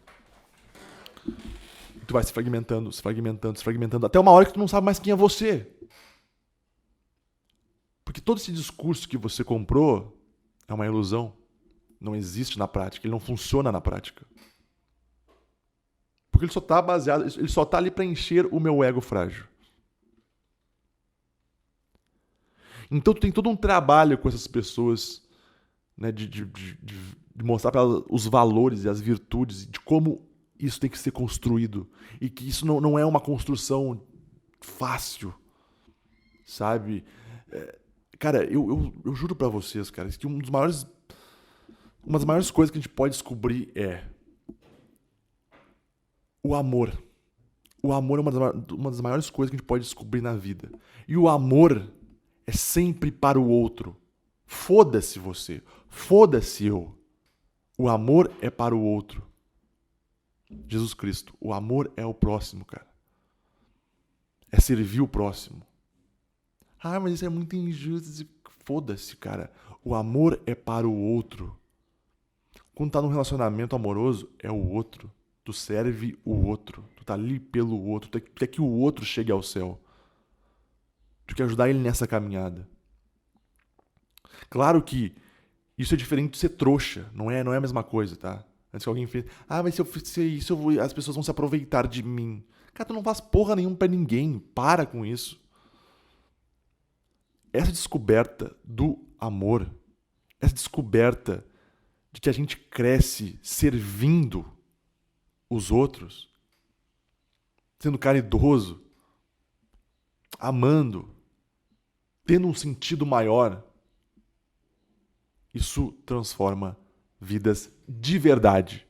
Tu vai se fragmentando, se fragmentando, se fragmentando, até uma hora que tu não sabe mais quem é você. Porque todo esse discurso que você comprou é uma ilusão. Não existe na prática, ele não funciona na prática. Porque ele só está baseado, ele só está ali para encher o meu ego frágil. Então tu tem todo um trabalho com essas pessoas, né, de mostrar para elas os valores e as virtudes, de como isso tem que ser construído. E que isso não é uma construção fácil, sabe? Cara, eu juro pra vocês, cara, que uma das maiores coisas que a gente pode descobrir é o amor. O amor é uma das maiores coisas que a gente pode descobrir na vida. E o amor é sempre para o outro. Foda-se você. Foda-se eu. O amor é para o outro. Jesus Cristo. O amor é o próximo, cara. É servir o próximo. Ah, mas isso é muito injusto. Foda-se, cara. O amor é para o outro. Quando tá num relacionamento amoroso, é o outro. Tu serve o outro. Tu tá ali pelo outro. Tu quer que o outro chegue ao céu. Tu quer ajudar ele nessa caminhada. Claro que isso é diferente de ser trouxa. Não é a mesma coisa, tá? Antes que alguém fez... Ah, mas se eu fizer isso, as pessoas vão se aproveitar de mim. Cara, tu não faz porra nenhuma pra ninguém. Para com isso. Essa descoberta do amor, essa descoberta de que a gente cresce servindo os outros, sendo caridoso, amando, tendo um sentido maior, isso transforma vidas de verdade.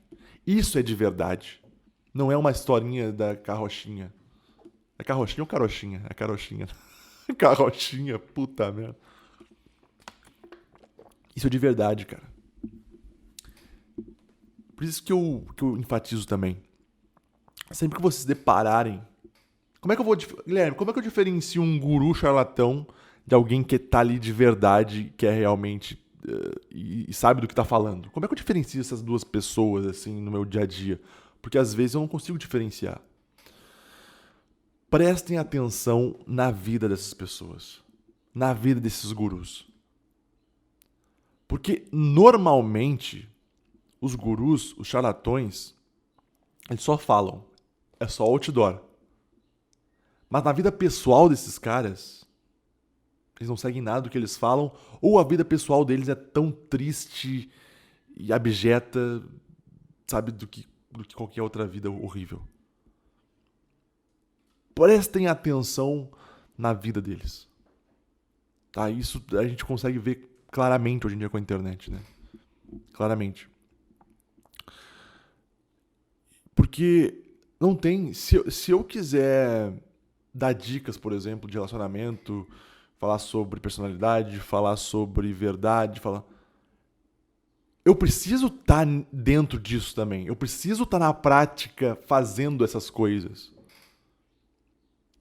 Isso é de verdade. Não é uma historinha da carrochinha. É carrochinha ou carochinha? É carochinha. Carrochinha, puta merda. Isso é de verdade, cara. Por isso que eu enfatizo também. Sempre que vocês depararem... Guilherme, como é que eu diferencio um guru charlatão de alguém que tá ali de verdade, que é realmente... e sabe do que tá falando? Como é que eu diferencio essas duas pessoas, assim, no meu dia a dia? Porque às vezes eu não consigo diferenciar. Prestem atenção na vida dessas pessoas. Na vida desses gurus. Porque, normalmente, os gurus, os charlatões, eles só falam. É só outdoor. Mas na vida pessoal desses caras, eles não seguem nada do que eles falam, ou a vida pessoal deles é tão triste e abjeta, sabe, do que qualquer outra vida horrível. Prestem atenção na vida deles. Tá? Isso a gente consegue ver claramente hoje em dia com a internet, né? Claramente. Porque não tem... Se eu quiser dar dicas, por exemplo, de relacionamento, falar sobre personalidade, falar sobre verdade, eu preciso estar dentro disso também. Eu preciso estar na prática fazendo essas coisas.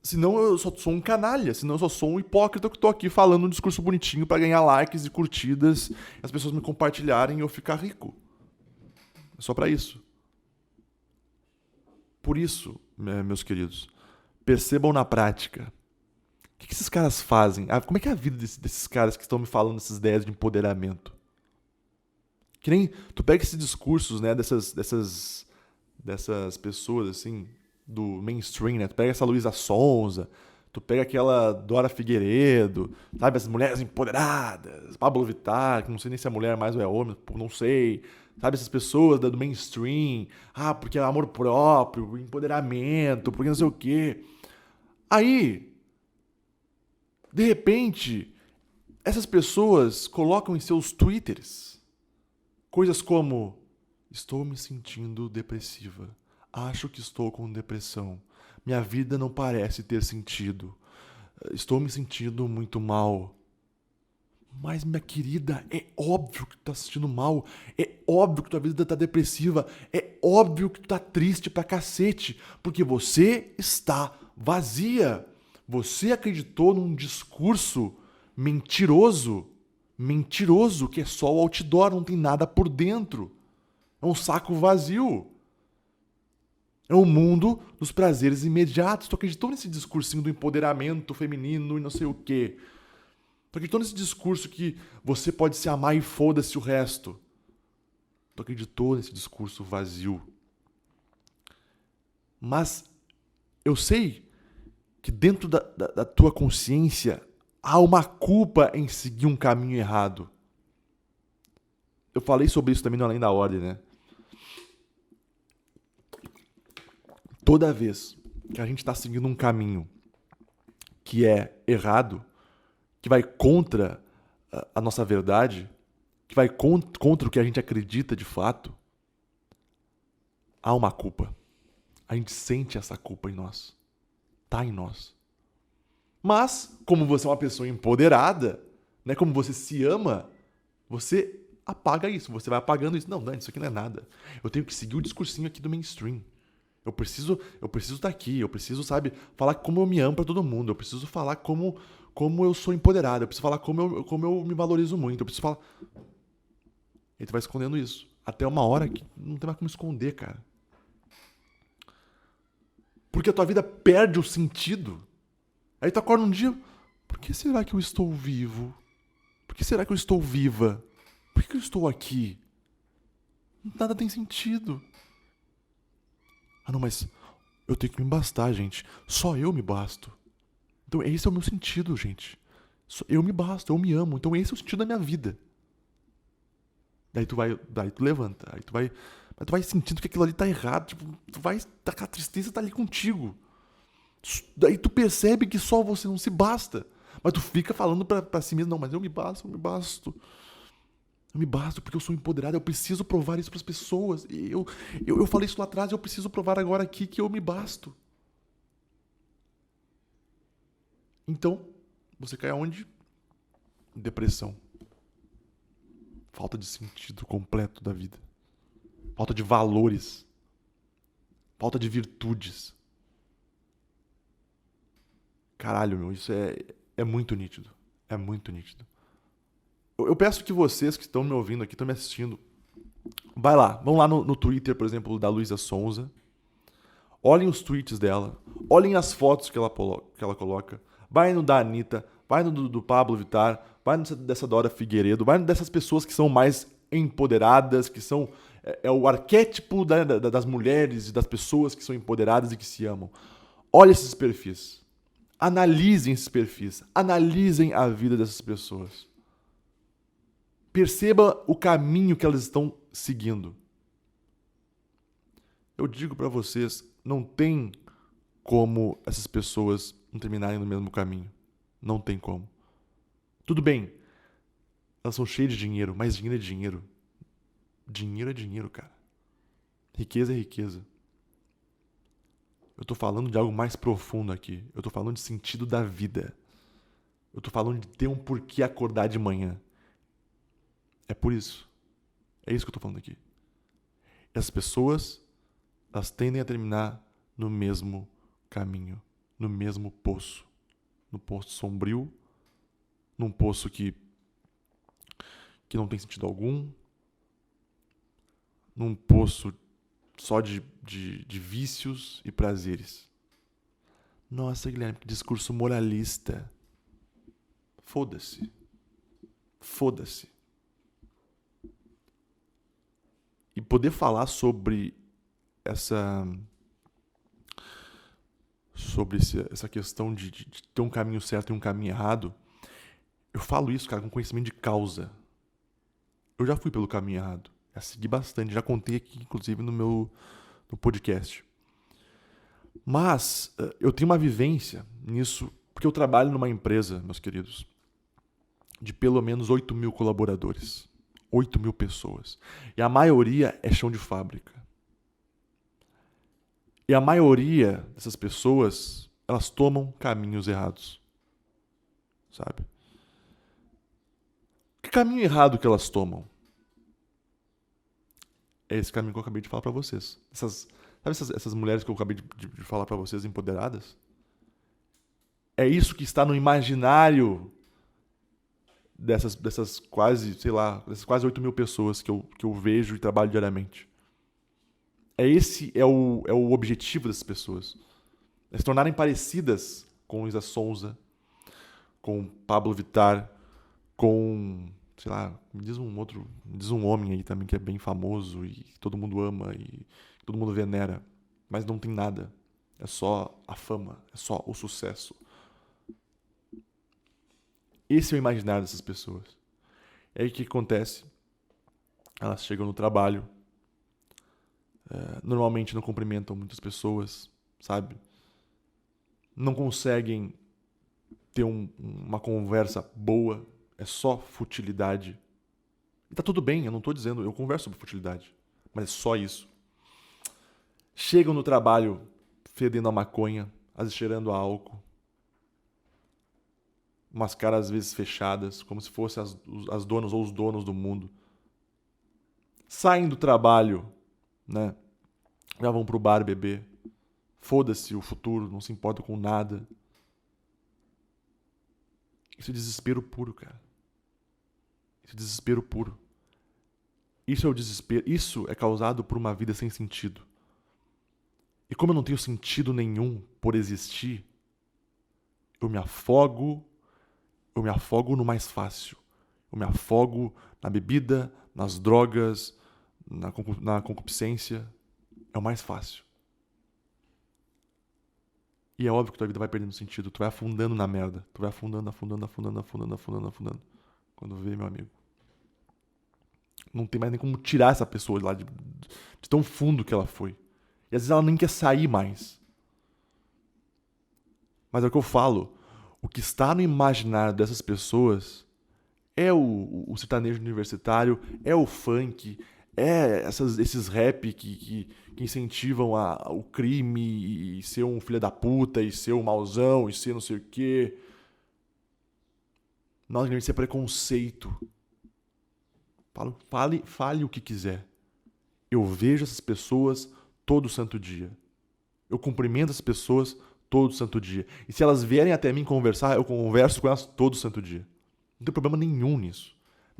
Senão eu só sou um canalha, senão eu só sou um hipócrita que tô aqui falando um discurso bonitinho pra ganhar likes e curtidas, as pessoas me compartilharem e eu ficar rico. É só para isso. Por isso, meus queridos, percebam na prática. O que esses caras fazem? Como é que é a vida desses caras que estão me falando essas ideias de empoderamento? Que nem tu pega esses discursos, né, dessas pessoas, assim, do mainstream, né? Tu pega essa Luísa Sonza, tu pega aquela Dora Figueiredo, sabe? Essas mulheres empoderadas, Pablo Vittar, que não sei nem se é mulher mais ou é homem, não sei. Sabe? Essas pessoas do mainstream. Porque é amor próprio, empoderamento, porque não sei o quê. Aí, de repente, essas pessoas colocam em seus twitters coisas como: estou me sentindo depressiva. Acho que estou com depressão. Minha vida não parece ter sentido. Estou me sentindo muito mal. Mas, minha querida, é óbvio que tu tá se sentindo mal. É óbvio que tua vida tá depressiva. É óbvio que tu tá triste pra cacete. Porque você está vazia. Você acreditou num discurso mentiroso. Mentiroso, que é só o outdoor, não tem nada por dentro. É um saco vazio. É um mundo dos prazeres imediatos. Tu acreditou nesse discursinho do empoderamento feminino e não sei o quê. Tu acreditou nesse discurso que você pode se amar e foda-se o resto. Tu acreditou nesse discurso vazio. Mas eu sei que dentro da tua consciência há uma culpa em seguir um caminho errado. Eu falei sobre isso também no Além da Ordem, né? Toda vez que a gente está seguindo um caminho que é errado, que vai contra a nossa verdade, que vai contra o que a gente acredita de fato, há uma culpa. A gente sente essa culpa em nós. Tá em nós. Mas, como você é uma pessoa empoderada, né, como você se ama, você apaga isso, você vai apagando isso. Não, isso aqui não é nada. Eu tenho que seguir o discursinho aqui do mainstream. Eu preciso estar aqui, eu preciso, sabe, falar como eu me amo pra todo mundo, eu preciso falar como eu sou empoderado, eu preciso falar como eu me valorizo muito, eu preciso falar... E tu vai escondendo isso. Até uma hora que não tem mais como esconder, cara. Porque a tua vida perde o sentido. Aí tu acorda um dia, por que será que eu estou vivo? Por que será que eu estou viva? Por que eu estou aqui? Nada tem sentido. Não, mas eu tenho que me bastar, gente. Só eu me basto. Então esse é o meu sentido, gente. Eu me basto, eu me amo. Então esse é o sentido da minha vida. Daí tu levanta, aí tu vai sentindo que aquilo ali tá errado, tipo, a tristeza tá ali contigo. Daí tu percebe que só você não se basta. Mas tu fica falando pra si mesmo, não, mas eu me basto, eu me basto. Eu me basto porque eu sou empoderado, eu preciso provar isso pras pessoas. Eu falei isso lá atrás, eu preciso provar agora aqui que eu me basto. Então, você cai aonde? Depressão. Falta de sentido completo da vida. Falta de valores. Falta de virtudes. Caralho, meu, isso é muito nítido. É muito nítido. Eu peço que vocês que estão me ouvindo aqui, estão me assistindo, vai lá, vão lá no Twitter, por exemplo, da Luísa Sonza. Olhem os tweets dela. Olhem as fotos que ela coloca. Vai no da Anitta, vai no do Pablo Vittar, vai dessa Dora Figueiredo, vai dessas pessoas que são mais empoderadas, que são... É o arquétipo das mulheres e das pessoas que são empoderadas e que se amam. Olha esses perfis. Analisem esses perfis. Analisem a vida dessas pessoas. Perceba o caminho que elas estão seguindo. Eu digo pra vocês, não tem como essas pessoas não terminarem no mesmo caminho. Não tem como. Tudo bem, elas são cheias de dinheiro, mas dinheiro é dinheiro. Dinheiro é dinheiro, cara. Riqueza é riqueza. Eu tô falando de algo mais profundo aqui. Eu tô falando de sentido da vida. Eu tô falando de ter um porquê acordar de manhã. É por isso. É isso que eu tô falando aqui. Essas pessoas, elas tendem a terminar no mesmo caminho, no mesmo poço. No poço sombrio, num poço que não tem sentido algum, num poço só de vícios e prazeres. Nossa, Guilherme, que discurso moralista. Foda-se. Foda-se. E poder falar sobre essa questão de ter um caminho certo e um caminho errado, eu falo isso, cara, com conhecimento de causa. Eu já fui pelo caminho errado. Já segui bastante. Já contei aqui, inclusive, no podcast. Mas eu tenho uma vivência nisso, porque eu trabalho numa empresa, meus queridos, de pelo menos 8 mil colaboradores. 8 mil pessoas. E a maioria é chão de fábrica. E a maioria dessas pessoas, elas tomam caminhos errados. Sabe? Que caminho errado que elas tomam? É esse caminho que eu acabei de falar pra vocês. Sabe essas mulheres que eu acabei de falar pra vocês, empoderadas? É isso que está no imaginário dessas quase, sei lá, dessas quase 8 mil pessoas que eu vejo e trabalho diariamente. Esse é o objetivo dessas pessoas. É se tornarem parecidas com Isa Sonza, com Pablo Vittar, com, sei lá, me diz um homem aí também que é bem famoso e todo mundo ama e todo mundo venera, mas não tem nada. É só a fama, é só o sucesso. Esse é o imaginário dessas pessoas. E aí o que acontece? Elas chegam no trabalho, normalmente não cumprimentam muitas pessoas, sabe? Não conseguem ter uma conversa boa, é só futilidade. E tá tudo bem, eu não tô dizendo, eu converso sobre futilidade, mas é só isso. Chegam no trabalho fedendo a maconha, às vezes cheirando a álcool, umas caras às vezes fechadas, como se fossem as donas ou os donos do mundo. Saem do trabalho, né? Já vão pro bar beber. Foda-se o futuro, não se importa com nada. Isso é desespero puro, cara. Isso é desespero puro. Isso é o desespero. Isso é causado por uma vida sem sentido. E como eu não tenho sentido nenhum por existir, eu me afogo no mais fácil. Eu me afogo na bebida, nas drogas, na concupiscência. É o mais fácil. E é óbvio que tua vida vai perdendo sentido. Tu vai afundando na merda. Tu vai afundando. Quando vê, meu amigo, não tem mais nem como tirar essa pessoa de lá de tão fundo que ela foi. E às vezes ela nem quer sair mais. Mas é o que eu falo. O que está no imaginário dessas pessoas é o sertanejo universitário, é o funk, é esses rap que incentivam o crime e ser um filho da puta, e ser um mauzão, e ser não sei o quê. Nossa, isso é preconceito. Fale o que quiser. Eu vejo essas pessoas todo santo dia. Eu cumprimento as pessoas todo santo dia. E se elas vierem até mim conversar, eu converso com elas todo santo dia. Não tem problema nenhum nisso.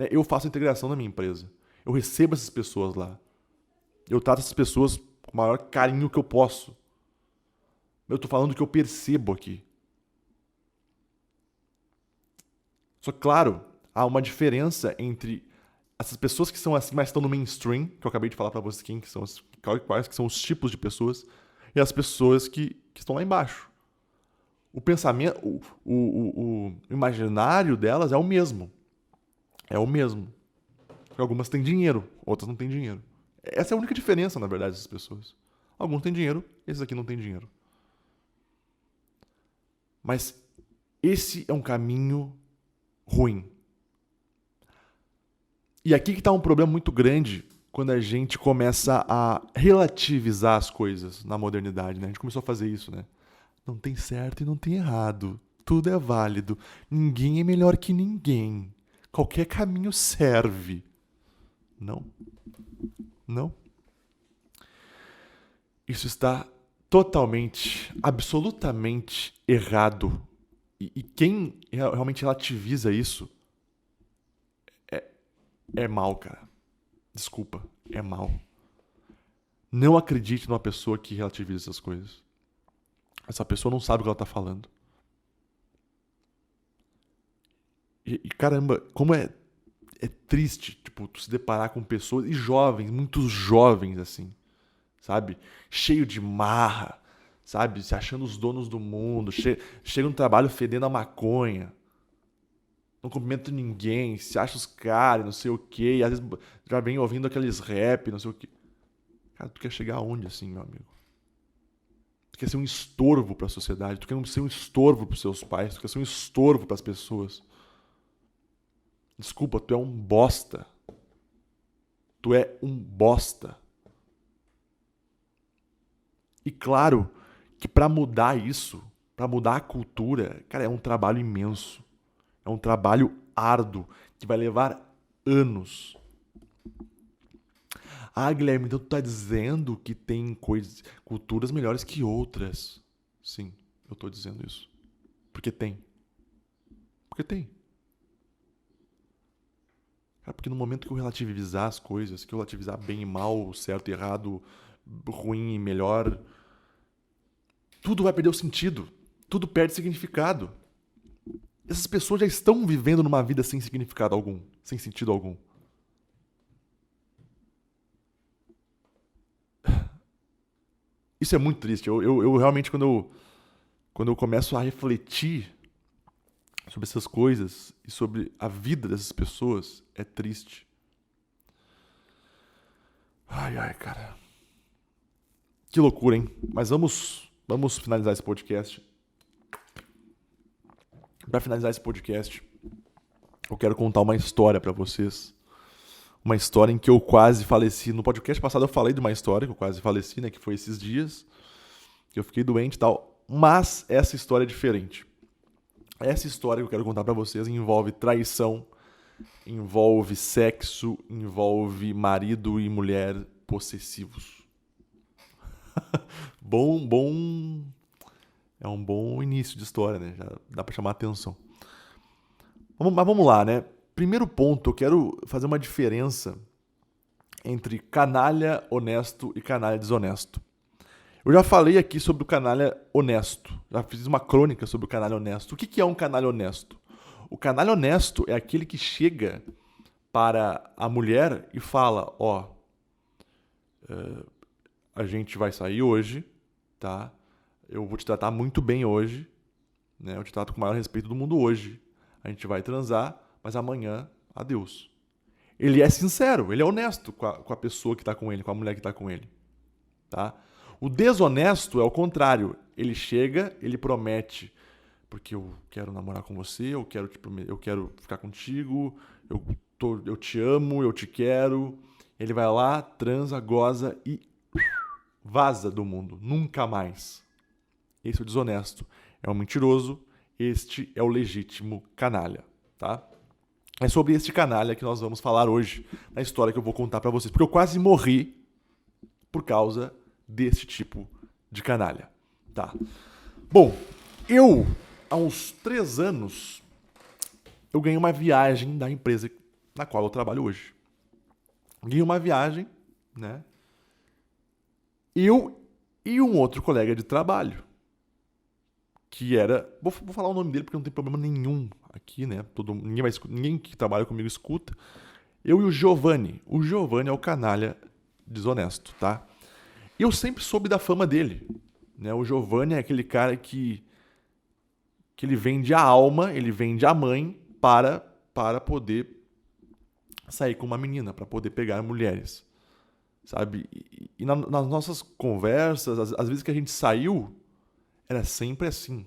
Eu faço a integração na minha empresa. Eu recebo essas pessoas lá. Eu trato essas pessoas com o maior carinho que eu posso. Eu tô falando do que eu percebo aqui. Só que, claro, há uma diferença entre essas pessoas que são assim, mas estão no mainstream, que eu acabei de falar pra vocês quais que são os tipos de pessoas, e as pessoas que estão lá embaixo. O pensamento, o imaginário delas é o mesmo. É o mesmo. Algumas têm dinheiro, outras não têm dinheiro. Essa é a única diferença, na verdade, dessas pessoas. Alguns têm dinheiro, esses aqui não têm dinheiro. Mas esse é um caminho ruim. E aqui que está um problema muito grande quando a gente começa a relativizar as coisas na modernidade, né? A gente começou a fazer isso, né? Não tem certo e não tem errado. Tudo é válido. Ninguém é melhor que ninguém. Qualquer caminho serve. Não. Não. Isso está totalmente, absolutamente errado. E quem realmente relativiza isso é mal, cara. Desculpa, é mal. Não acredite numa pessoa que relativiza essas coisas. Essa pessoa não sabe o que ela tá falando. E caramba, como é triste, tipo, tu se deparar com pessoas, e jovens, muitos jovens, assim, sabe? Cheio de marra, sabe? Se achando os donos do mundo, chega no trabalho fedendo a maconha, não cumprimenta ninguém, se acha os caras, não sei o quê, e às vezes já vem ouvindo aqueles rap, não sei o quê. Cara, tu quer chegar aonde, assim, meu amigo? Tu quer ser um estorvo pra sociedade, tu quer ser um estorvo pros seus pais, tu quer ser um estorvo pras pessoas. Desculpa, tu é um bosta. Tu é um bosta. E claro que pra mudar isso, pra mudar a cultura, cara, é um trabalho imenso. É um trabalho árduo que vai levar anos. Ah, Guilherme, então tu tá dizendo que tem coisas, culturas melhores que outras. Sim, eu tô dizendo isso. Porque tem. Porque tem. Cara, porque no momento que eu relativizar as coisas, que eu relativizar bem e mal, certo e errado, ruim e melhor, tudo vai perder o sentido. Tudo perde significado. Essas pessoas já estão vivendo numa vida sem significado algum, sem sentido algum. Isso é muito triste. Eu realmente, quando eu começo a refletir sobre essas coisas e sobre a vida dessas pessoas, é triste. Ai, ai, cara. Que loucura, hein? Mas vamos finalizar esse podcast. Para finalizar esse podcast, eu quero contar uma história para vocês. Uma história em que eu quase faleci. No podcast passado eu falei de uma história que eu quase faleci, né? Que foi esses dias. Que eu fiquei doente e tal. Mas essa história é diferente. Essa história que eu quero contar pra vocês envolve traição, envolve sexo, envolve marido e mulher possessivos. Bom. É um bom início de história, né? Já dá pra chamar a atenção. Mas vamos lá, né? Primeiro ponto, eu quero fazer uma diferença entre canalha honesto e canalha desonesto. Eu já falei aqui sobre o canalha honesto. Já fiz uma crônica sobre o canalha honesto. O que é um canalha honesto? O canalha honesto é aquele que chega para a mulher e fala: ó, a gente vai sair hoje, tá? Eu vou te tratar muito bem hoje, né? Eu te trato com o maior respeito do mundo hoje. A gente vai transar, mas amanhã, adeus. Ele é sincero, ele é honesto com a pessoa que está com ele, com a mulher que está com ele, tá? O desonesto é o contrário. Ele chega, ele promete, porque eu quero namorar com você, eu quero ficar contigo, eu te amo, eu te quero. Ele vai lá, transa, goza e vaza do mundo. Nunca mais. Esse é o desonesto. É o mentiroso. Este é o legítimo canalha, tá? É sobre este canalha que nós vamos falar hoje, na história que eu vou contar pra vocês. Porque eu quase morri por causa desse tipo de canalha, tá? Bom, há uns 3 anos, eu ganhei uma viagem da empresa na qual eu trabalho hoje. Ganhei uma viagem, né? Eu e um outro colega de trabalho, que era... Vou falar o nome dele porque não tem problema nenhum aqui, né? Ninguém que trabalha comigo escuta. Eu e o Giovanni. O Giovanni é o canalha desonesto, tá? E eu sempre soube da fama dele, né? O Giovanni é aquele cara que ele vende a alma, ele vende a mãe para poder sair com uma menina, para poder pegar mulheres, sabe? E nas nossas conversas, às vezes que a gente saiu, era sempre assim.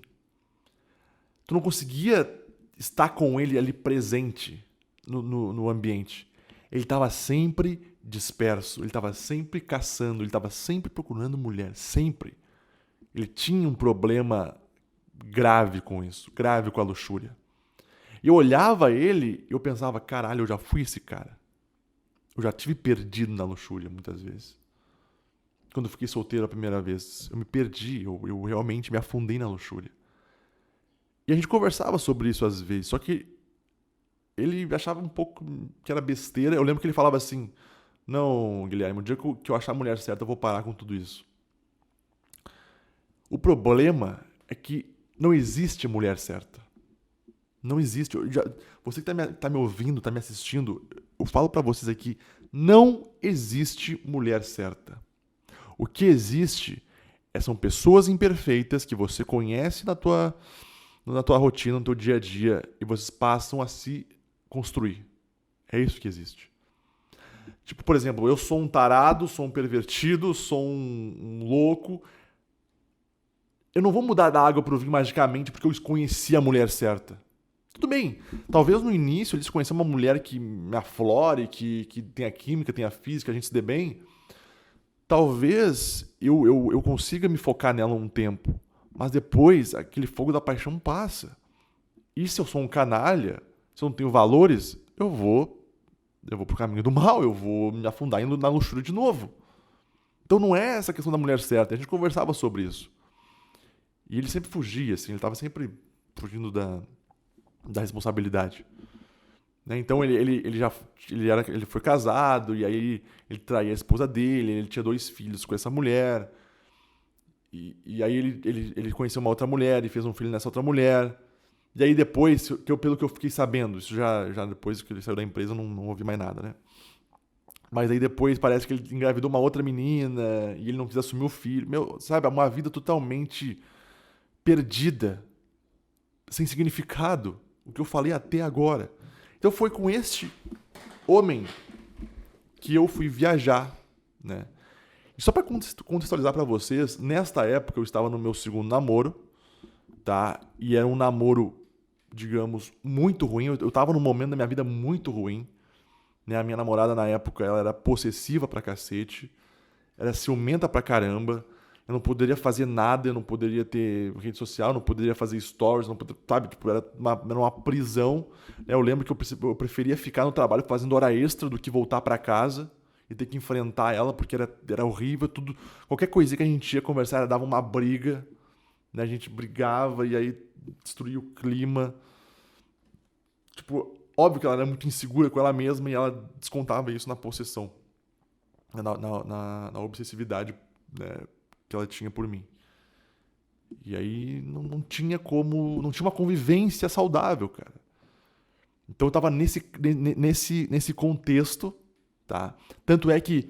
Tu não conseguia estar com ele ali presente no ambiente. Ele estava sempre disperso, ele estava sempre caçando, ele estava sempre procurando mulher, sempre. Ele tinha um problema grave com isso, grave com a luxúria. E eu olhava ele e eu pensava, caralho, eu já fui esse cara. Eu já tive perdido na luxúria muitas vezes. Quando eu fiquei solteiro a primeira vez, eu me perdi, eu realmente me afundei na luxúria. E a gente conversava sobre isso às vezes, só que ele achava um pouco que era besteira. Eu lembro que ele falava assim, Não, Guilherme, o dia que eu achar a mulher certa, eu vou parar com tudo isso. O problema é que não existe mulher certa. Não existe. Você que tá me ouvindo, tá me assistindo, eu falo pra vocês aqui, não existe mulher certa. O que existe são pessoas imperfeitas que você conhece na tua rotina, no teu dia a dia, e vocês passam a se construir. É isso que existe. Tipo, por exemplo, eu sou um tarado, sou um pervertido, sou um louco. Eu não vou mudar da água pro vinho magicamente porque eu conheci a mulher certa. Tudo bem, talvez no início eles conheçam uma mulher que me aflore, que tenha química, tenha física, a gente se dê bem. Talvez eu consiga me focar nela um tempo, mas depois aquele fogo da paixão passa. E se eu sou um canalha, se eu não tenho valores, eu vou pro caminho do mal, eu vou me afundar indo na luxúria de novo. Então não é essa questão da mulher certa, a gente conversava sobre isso. E ele sempre fugia, assim, ele tava sempre fugindo da responsabilidade. Né? Então ele foi casado, e aí ele traía a esposa dele, ele tinha 2 filhos com essa mulher. E aí ele conheceu uma outra mulher e fez um filho nessa outra mulher. E aí depois, pelo que eu fiquei sabendo, isso já depois que ele saiu da empresa, eu não ouvi mais nada, né? Mas aí depois parece que ele engravidou uma outra menina e ele não quis assumir o filho. Meu, sabe, uma vida totalmente perdida, sem significado, o que eu falei até agora. Então foi com este homem que eu fui viajar, né? E só para contextualizar para vocês, nesta época eu estava no meu segundo namoro, tá? E era um namoro, digamos, muito ruim. Eu tava num momento da minha vida muito ruim, né? A minha namorada na época, ela era possessiva pra cacete, era ciumenta pra caramba. Eu não poderia fazer nada, eu não poderia ter rede social, eu não poderia fazer stories, não poderia, sabe? Tipo, era uma prisão. Né? Eu lembro que eu preferia ficar no trabalho fazendo hora extra do que voltar pra casa e ter que enfrentar ela, porque era horrível, tudo. Qualquer coisinha que a gente ia conversar, ela dava uma briga, né? A gente brigava e aí destruía o clima. Tipo, óbvio que ela era muito insegura com ela mesma e ela descontava isso na possessão, na obsessividade, né, que ela tinha por mim. E aí não tinha como. Não tinha uma convivência saudável, cara. Então eu tava nesse contexto, tá? Tanto é que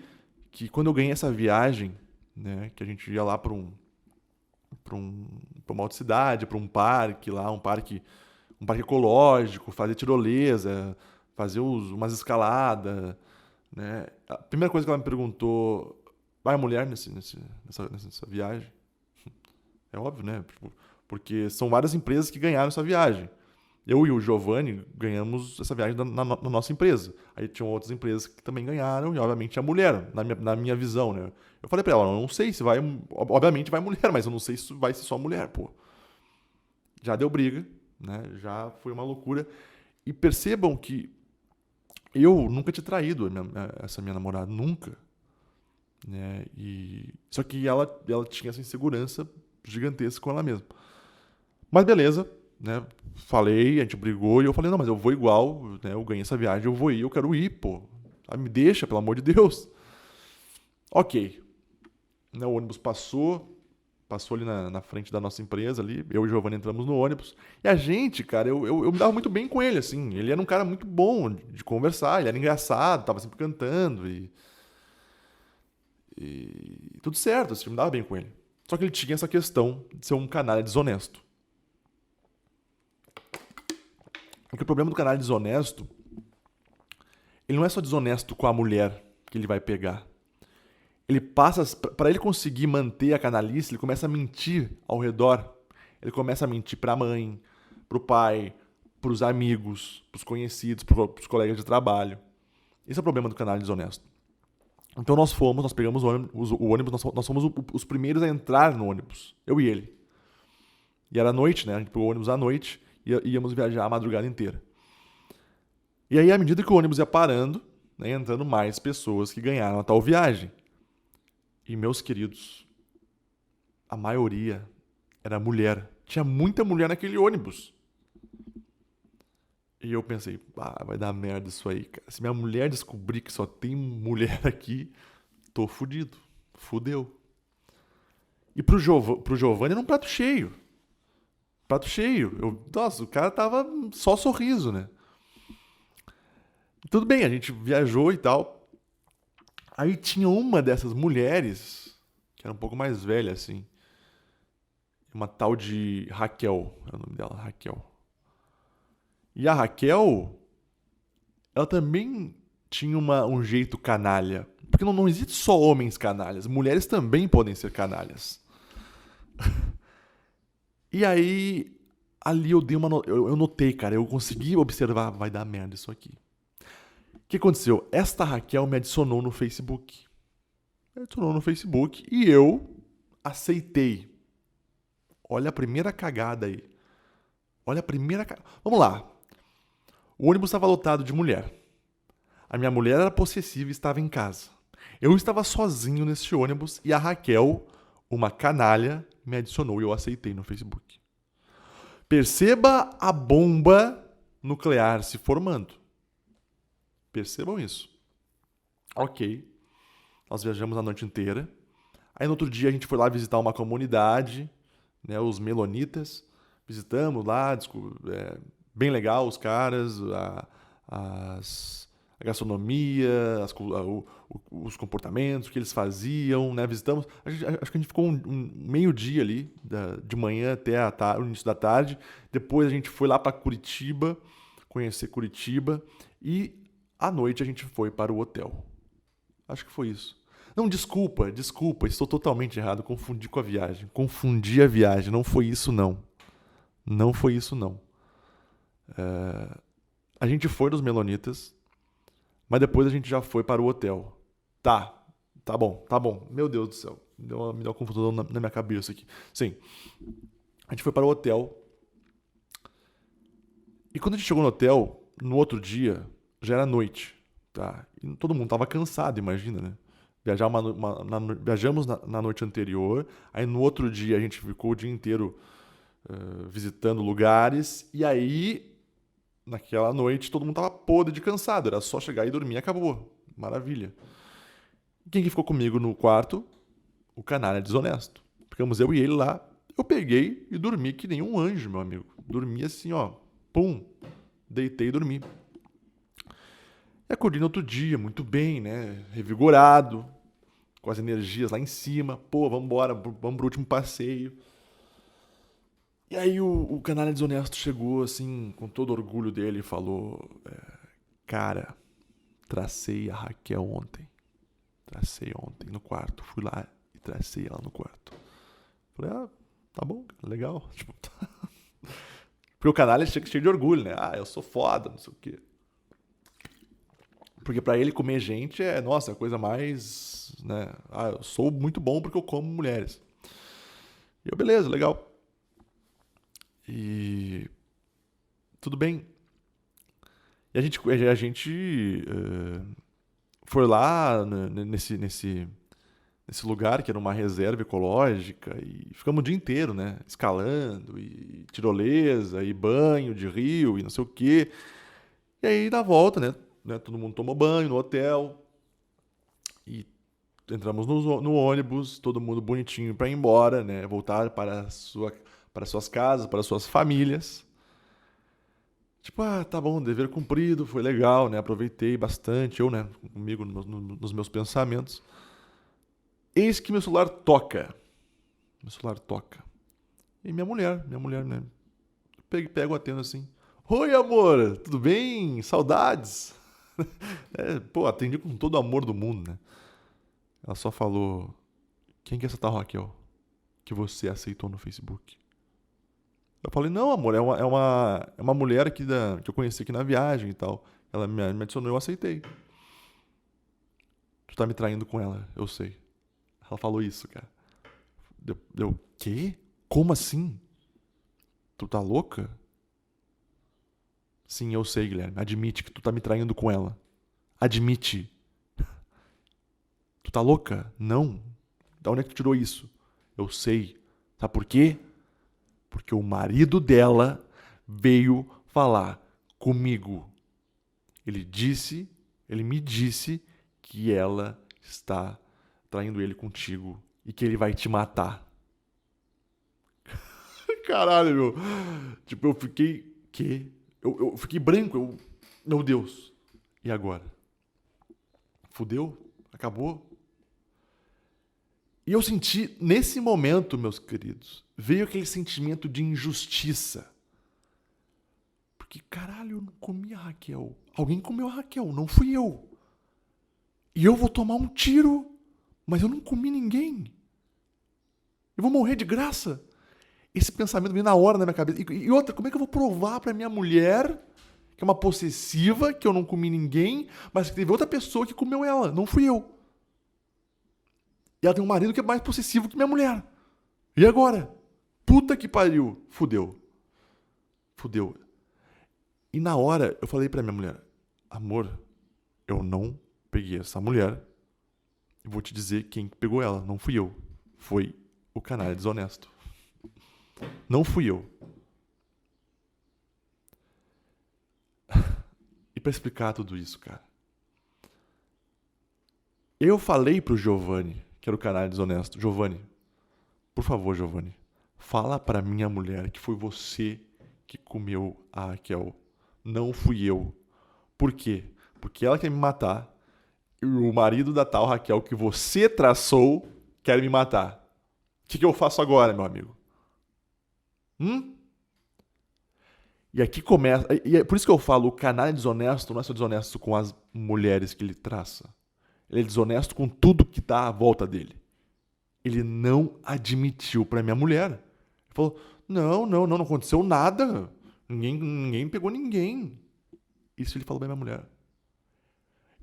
quando eu ganhei essa viagem, né, que a gente ia lá pra uma outra cidade, pra um parque lá, um parque ecológico, fazer tirolesa, fazer umas escaladas, né? A primeira coisa que ela me perguntou, vai mulher nessa viagem? É óbvio, né? Tipo, porque são várias empresas que ganharam essa viagem. Eu e o Giovanni ganhamos essa viagem na nossa empresa. Aí tinham outras empresas que também ganharam, e obviamente a mulher, na minha visão, né? Eu falei pra ela, eu não sei se vai. Obviamente vai mulher, mas eu não sei se vai ser só mulher, pô. Já deu briga, né? Já foi uma loucura. E percebam que eu nunca tinha traído essa minha namorada, nunca. Né? Só que ela tinha essa insegurança gigantesca com ela mesma. Mas beleza, né? Falei, a gente brigou e eu falei, não, mas eu vou igual, né? Eu ganhei essa viagem, eu vou ir, eu quero ir, pô. Ah, me deixa, pelo amor de Deus. Ok. Né, o ônibus passou ali na frente da nossa empresa ali, eu e o Giovanni entramos no ônibus. E a gente, cara, eu me dava muito bem com ele, assim. Ele era um cara muito bom de conversar, ele era engraçado, tava sempre cantando e tudo certo, assim, eu me dava bem com ele. Só que ele tinha essa questão de ser um canalha desonesto. Porque o problema do canalha desonesto, ele não é só desonesto com a mulher que ele vai pegar. Ele passa, para ele conseguir manter a canalice, ele começa a mentir ao redor. Ele começa a mentir para a mãe, para o pai, para os amigos, para os conhecidos, para os colegas de trabalho. Esse é o problema do canalha desonesto. Então nós pegamos o ônibus, nós fomos os primeiros a entrar no ônibus. Eu e ele. E era noite, né? A gente pegou o ônibus à noite e íamos viajar a madrugada inteira. E aí, à medida que o ônibus ia parando, né, entrando mais pessoas que ganharam a tal viagem. E, meus queridos, a maioria era mulher. Tinha muita mulher naquele ônibus. E eu pensei, vai dar merda isso aí, cara. Se minha mulher descobrir que só tem mulher aqui, tô fudido. Fudeu. E pro Giovanni era um prato cheio. Prato cheio. Nossa, o cara tava só sorriso, né? Tudo bem, a gente viajou e tal. Aí tinha uma dessas mulheres, que era um pouco mais velha, assim. Uma tal de Raquel, é o nome dela, Raquel. E a Raquel, ela também tinha um jeito canalha. Porque não existe só homens canalhas, mulheres também podem ser canalhas. E aí, ali eu dei eu notei, cara, eu consegui observar, vai dar merda isso aqui. O que aconteceu? Esta Raquel me adicionou no Facebook. Me adicionou no Facebook e eu aceitei. Olha a primeira cagada aí. Olha a primeira cagada. Vamos lá. O ônibus estava lotado de mulher. A minha mulher era possessiva e estava em casa. Eu estava sozinho nesse ônibus e a Raquel, uma canalha, me adicionou e eu aceitei no Facebook. Perceba a bomba nuclear se formando. Percebam isso. Ok. Nós viajamos a noite inteira. Aí no outro dia a gente foi lá visitar uma comunidade, né, os melonitas. Visitamos lá, bem legal os caras, a gastronomia, os comportamentos, o que eles faziam, né? Visitamos, acho que a gente ficou um meio-dia ali, de manhã até o início da tarde. Depois a gente foi lá para Curitiba, conhecer Curitiba, e à noite a gente foi para o hotel. Acho que foi isso. Não, desculpa, estou totalmente errado, confundi com a viagem. Confundi a viagem, não foi isso não. Não foi isso não. A gente foi nos Melonitas, mas depois a gente já foi para o hotel. Tá bom. Meu Deus do céu, me deu uma confusão na minha cabeça aqui. Sim, a gente foi para o hotel. E quando a gente chegou no hotel, no outro dia, já era noite, tá? E todo mundo tava cansado, imagina, né? Viajamos na noite anterior, aí no outro dia a gente ficou o dia inteiro visitando lugares, e aí, naquela noite, todo mundo tava podre de cansado, era só chegar e dormir e acabou. Maravilha. Quem que ficou comigo no quarto? O canalha desonesto. Ficamos eu e ele lá, eu peguei e dormi que nem um anjo, meu amigo. Dormi assim, ó, pum, deitei e dormi. E acordei no outro dia, muito bem, né? Revigorado, com as energias lá em cima. Pô, vamos embora, vamos pro último passeio. E aí o canalha desonesto chegou, assim, com todo orgulho dele e falou: cara, tracei a Raquel ontem. Tracei ontem no quarto. Fui lá e tracei ela no quarto. Falei, tá bom, legal. Tipo, porque o canalha é cheio de orgulho, né? Eu sou foda, não sei o quê. Porque pra ele comer gente nossa, a coisa mais, né? Eu sou muito bom porque eu como mulheres. E eu, beleza, legal. E tudo bem. E a gente foi lá nesse lugar que era uma reserva ecológica e ficamos o dia inteiro, né? Escalando e tirolesa e banho de rio e não sei o quê. E aí na volta, né? Todo mundo tomou banho no hotel e entramos no ônibus, todo mundo bonitinho para ir embora, né? Voltar para suas casas, para suas famílias. Tipo, tá bom, dever cumprido, foi legal, né? Aproveitei bastante, eu, né? Comigo nos meus pensamentos. Eis que meu celular toca. Meu celular toca. E minha mulher, né? Pego atendo assim. Oi, amor, tudo bem? Saudades? Atendi com todo o amor do mundo, né? Ela só falou: quem que é essa tal Raquel que você aceitou no Facebook? Eu falei: não, amor, é uma mulher aqui que eu conheci aqui na viagem e tal. Ela me adicionou e eu aceitei. Tu tá me traindo com ela, eu sei. Ela falou isso, cara. Deu, quê? Como assim? Tu tá louca? Sim, eu sei, Guilherme. Admite que tu tá me traindo com ela. Admite. Tu tá louca? Não. Da onde é que tu tirou isso? Eu sei. Sabe por quê? Porque o marido dela veio falar comigo. Ele me disse que ela está traindo ele contigo e que ele vai te matar. Caralho, meu. Tipo, eu fiquei... Quê? Eu fiquei branco. Meu Deus. E agora? Fudeu? Acabou? E eu senti, nesse momento, meus queridos, veio aquele sentimento de injustiça. Porque, caralho, eu não comi a Raquel. Alguém comeu a Raquel, não fui eu. E eu vou tomar um tiro, mas eu não comi ninguém. Eu vou morrer de graça. Esse pensamento veio na hora na minha cabeça. E outra, como é que eu vou provar pra minha mulher, que é uma possessiva, que eu não comi ninguém, mas que teve outra pessoa que comeu ela, não fui eu. E ela tem um marido que é mais possessivo que minha mulher. E agora? Puta que pariu. Fudeu. E na hora, eu falei pra minha mulher, amor, eu não peguei essa mulher. E vou te dizer quem pegou ela. Não fui eu. Foi o canalha desonesto. Não fui eu. E pra explicar tudo isso, cara, eu falei pro Giovanni, que era o canalha desonesto, Giovanni, por favor, Giovanni, fala pra minha mulher que foi você que comeu a Raquel. Não fui eu. Por quê? Porque ela quer me matar e o marido da tal Raquel que você traçou quer me matar. O que eu faço agora, meu amigo? E aqui começa... E é por isso que eu falo, o canalha desonesto não é só desonesto com as mulheres que ele traça. Ele é desonesto com tudo que tá à volta dele. Ele não admitiu pra minha mulher. Ele falou, não aconteceu nada. Ninguém pegou ninguém. Isso ele falou pra minha mulher.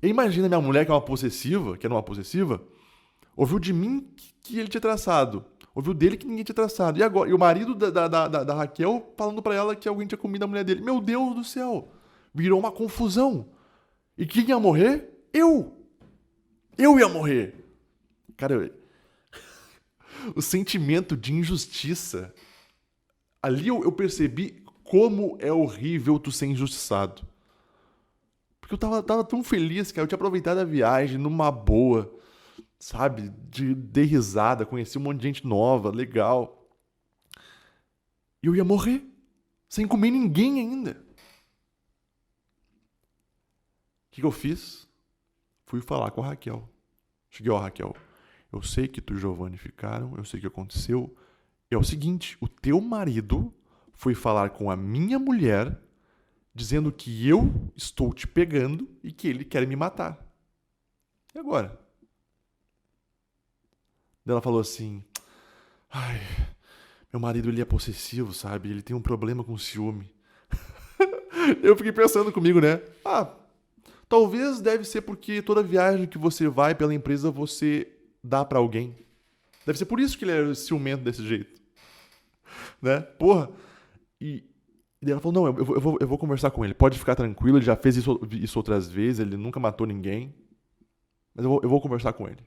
E imagina minha mulher, que era uma possessiva, ouviu de mim que ele tinha traçado. Ouviu dele que ninguém tinha traçado. E agora? E o marido da Raquel falando pra ela que alguém tinha comido a mulher dele. Meu Deus do céu. Virou uma confusão. E quem ia morrer? Eu. Eu ia morrer. Cara, o sentimento de injustiça. Ali eu percebi como é horrível tu ser injustiçado. Porque eu tava tão feliz, cara. Eu tinha aproveitado a viagem numa boa. Sabe? De dar risada, conheci um monte de gente nova, legal. E eu ia morrer. Sem comer ninguém ainda. O que eu fiz? Fui falar com a Raquel. Cheguei, Raquel, eu sei que tu e o Giovanni ficaram, eu sei o que aconteceu. É o seguinte, o teu marido foi falar com a minha mulher, dizendo que eu estou te pegando e que ele quer me matar. E agora? Daí ela falou assim, ai, meu marido ele é possessivo, sabe? Ele tem um problema com ciúme. Eu fiquei pensando comigo, né? Talvez deve ser porque toda viagem que você vai pela empresa você dá pra alguém. Deve ser por isso que ele é ciumento desse jeito. Né? Porra. E daí ela falou, não, eu vou conversar com ele. Pode ficar tranquilo, ele já fez isso outras vezes, ele nunca matou ninguém. Mas eu vou conversar com ele.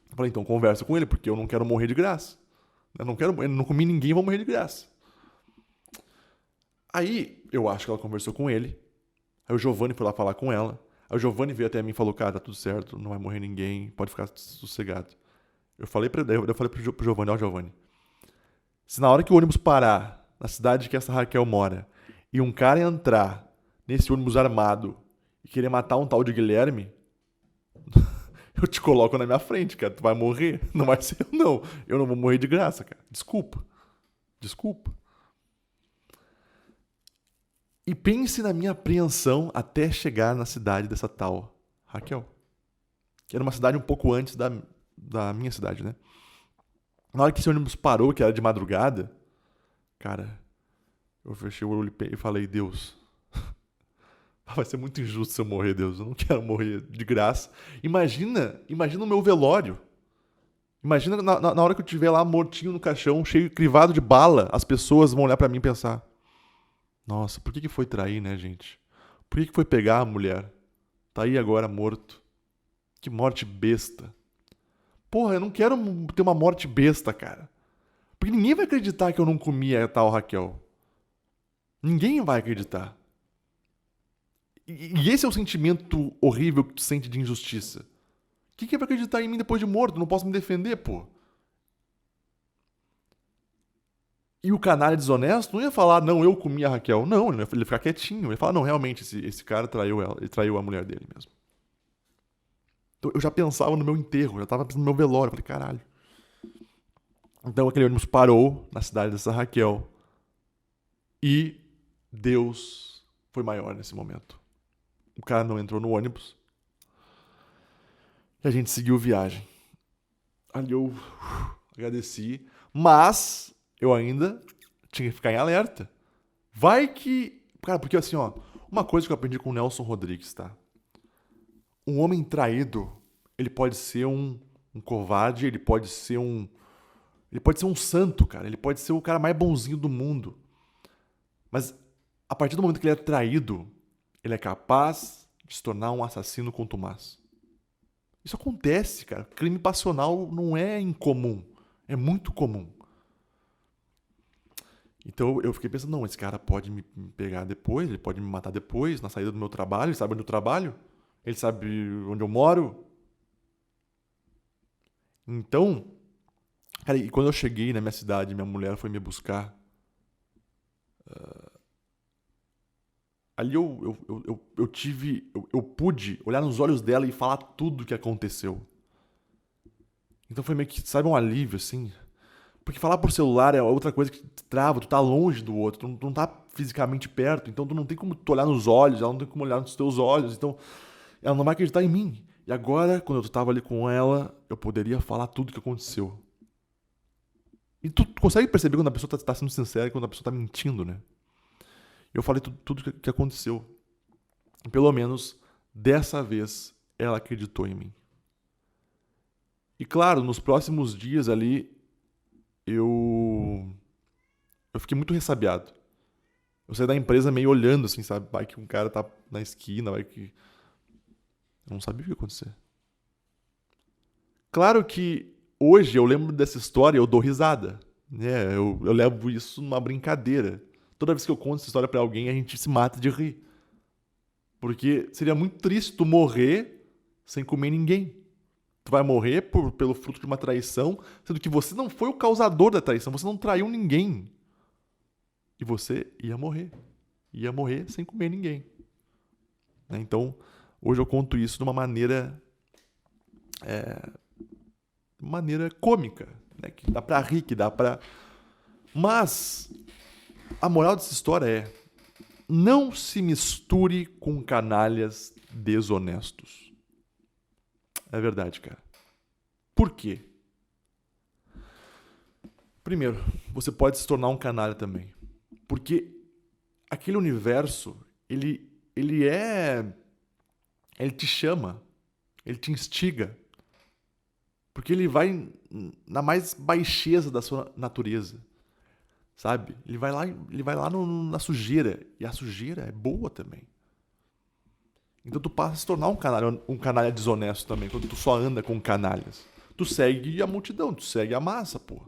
Eu falei, então conversa com ele, porque eu não quero morrer de graça. Eu não comi ninguém, vou morrer de graça. Aí, eu acho que ela conversou com ele. Aí o Giovanni foi lá falar com ela. Aí o Giovanni veio até mim e falou, cara, tá tudo certo, não vai morrer ninguém, pode ficar sossegado. Eu falei pro Giovanni, Giovanni, se na hora que o ônibus parar na cidade que essa Raquel mora e um cara entrar nesse ônibus armado e querer matar um tal de Guilherme, eu te coloco na minha frente, cara, tu vai morrer, não vai ser eu não. Eu não vou morrer de graça, cara. Desculpa. E pense na minha apreensão até chegar na cidade dessa tal Raquel. Que era uma cidade um pouco antes da minha cidade, né? Na hora que esse ônibus parou, que era de madrugada, cara, eu fechei o olho e falei, Deus, vai ser muito injusto se eu morrer, Deus. Eu não quero morrer de graça. Imagina o meu velório. Imagina na hora que eu estiver lá mortinho no caixão, cheio, crivado de bala, as pessoas vão olhar pra mim e pensar, nossa, por que foi trair, né, gente? Por que foi pegar a mulher? Tá aí agora morto. Que morte besta. Porra, eu não quero ter uma morte besta, cara. Porque ninguém vai acreditar que eu não comi a tal Raquel. Ninguém vai acreditar. E esse é o sentimento horrível que tu sente de injustiça. Quem que vai acreditar em mim depois de morto? Eu não posso me defender, pô. E o canalha desonesto não ia falar, não, eu comi a Raquel. Não, ele ia ficar quietinho. Ele ia falar, não, realmente, esse cara traiu ela. Ele traiu a mulher dele mesmo. Então, eu já pensava no meu enterro, já tava pensando no meu velório. Eu falei, caralho. Então aquele ônibus parou na cidade dessa Raquel. E Deus foi maior nesse momento. O cara não entrou no ônibus. E a gente seguiu viagem. Ali eu agradeci. Mas eu ainda tinha que ficar em alerta. Vai que... Cara, porque assim, ó... Uma coisa que eu aprendi com o Nelson Rodrigues, tá? Um homem traído, ele pode ser um covarde, ele pode ser um santo, cara. Ele pode ser o cara mais bonzinho do mundo. Mas a partir do momento que ele é traído, ele é capaz de se tornar um assassino contumaz. Isso acontece, cara. Crime passional não é incomum. É muito comum. Então eu fiquei pensando, não, esse cara pode me pegar depois, ele pode me matar depois, na saída do meu trabalho, ele sabe onde eu trabalho, ele sabe onde eu moro. Então, cara, e quando eu cheguei na minha cidade, minha mulher foi me buscar, ali eu pude olhar nos olhos dela e falar tudo o que aconteceu. Então foi meio que, sabe, um alívio, assim. Porque falar por celular é outra coisa que te trava, tu tá longe do outro, tu não tá fisicamente perto, então tu não tem como tu olhar nos olhos, ela não tem como olhar nos teus olhos, então ela não vai acreditar em mim. E agora, quando eu tava ali com ela, eu poderia falar tudo o que aconteceu. E tu consegue perceber quando a pessoa tá sendo sincera e quando a pessoa tá mentindo, né? Eu falei tudo que aconteceu. E pelo menos, dessa vez, ela acreditou em mim. E claro, nos próximos dias ali, eu fiquei muito ressabiado. Eu saí da empresa meio olhando, assim, sabe? Vai que um cara tá na esquina, vai que... Eu não sabia o que ia acontecer. Claro que hoje eu lembro dessa história e eu dou risada. Né? Eu levo isso numa brincadeira. Toda vez que eu conto essa história pra alguém, a gente se mata de rir. Porque seria muito triste tu morrer sem comer ninguém. Tu vai morrer pelo fruto de uma traição, sendo que você não foi o causador da traição, você não traiu ninguém. E você ia morrer. Ia morrer sem comer ninguém. Né? Então, hoje eu conto isso de uma maneira... maneira cômica. Né? Que dá pra rir, que dá pra... Mas, a moral dessa história é... Não se misture com canalhas desonestos. É verdade, cara. Por quê? Primeiro, você pode se tornar um canalha também. Porque aquele universo, ele te chama, ele te instiga. Porque ele vai na mais baixeza da sua natureza. Sabe? Ele vai lá na sujeira. E a sujeira é boa também. Então tu passa a se tornar um canalha desonesto também, quando tu só anda com canalhas. Tu segue a multidão, tu segue a massa, pô.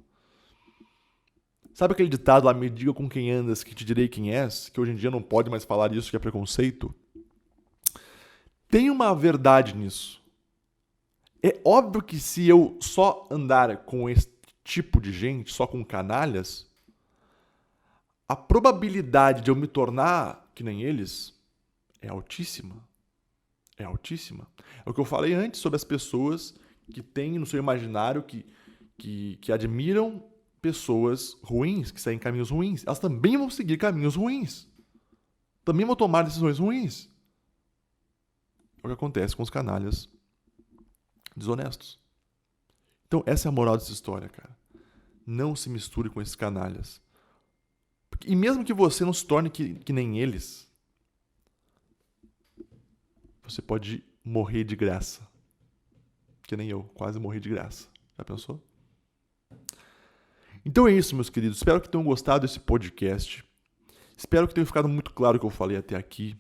Sabe aquele ditado lá, me diga com quem andas que te direi quem és? Que hoje em dia não pode mais falar isso, que é preconceito. Tem uma verdade nisso. É óbvio que se eu só andar com esse tipo de gente, só com canalhas, a probabilidade de eu me tornar que nem eles é altíssima. É altíssima. É o que eu falei antes sobre as pessoas que têm no seu imaginário que admiram pessoas ruins, que seguem caminhos ruins. Elas também vão seguir caminhos ruins. Também vão tomar decisões ruins. É o que acontece com os canalhas desonestos. Então, essa é a moral dessa história, cara. Não se misture com esses canalhas. E mesmo que você não se torne que nem eles, você pode morrer de graça. Que nem eu, quase morri de graça. Já pensou? Então é isso, meus queridos. Espero que tenham gostado desse podcast. Espero que tenha ficado muito claro o que eu falei até aqui.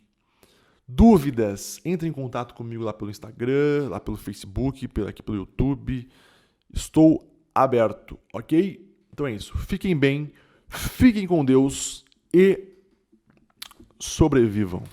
Dúvidas? Entre em contato comigo lá pelo Instagram, lá pelo Facebook, aqui pelo YouTube. Estou aberto, ok? Então é isso. Fiquem bem, fiquem com Deus e sobrevivam.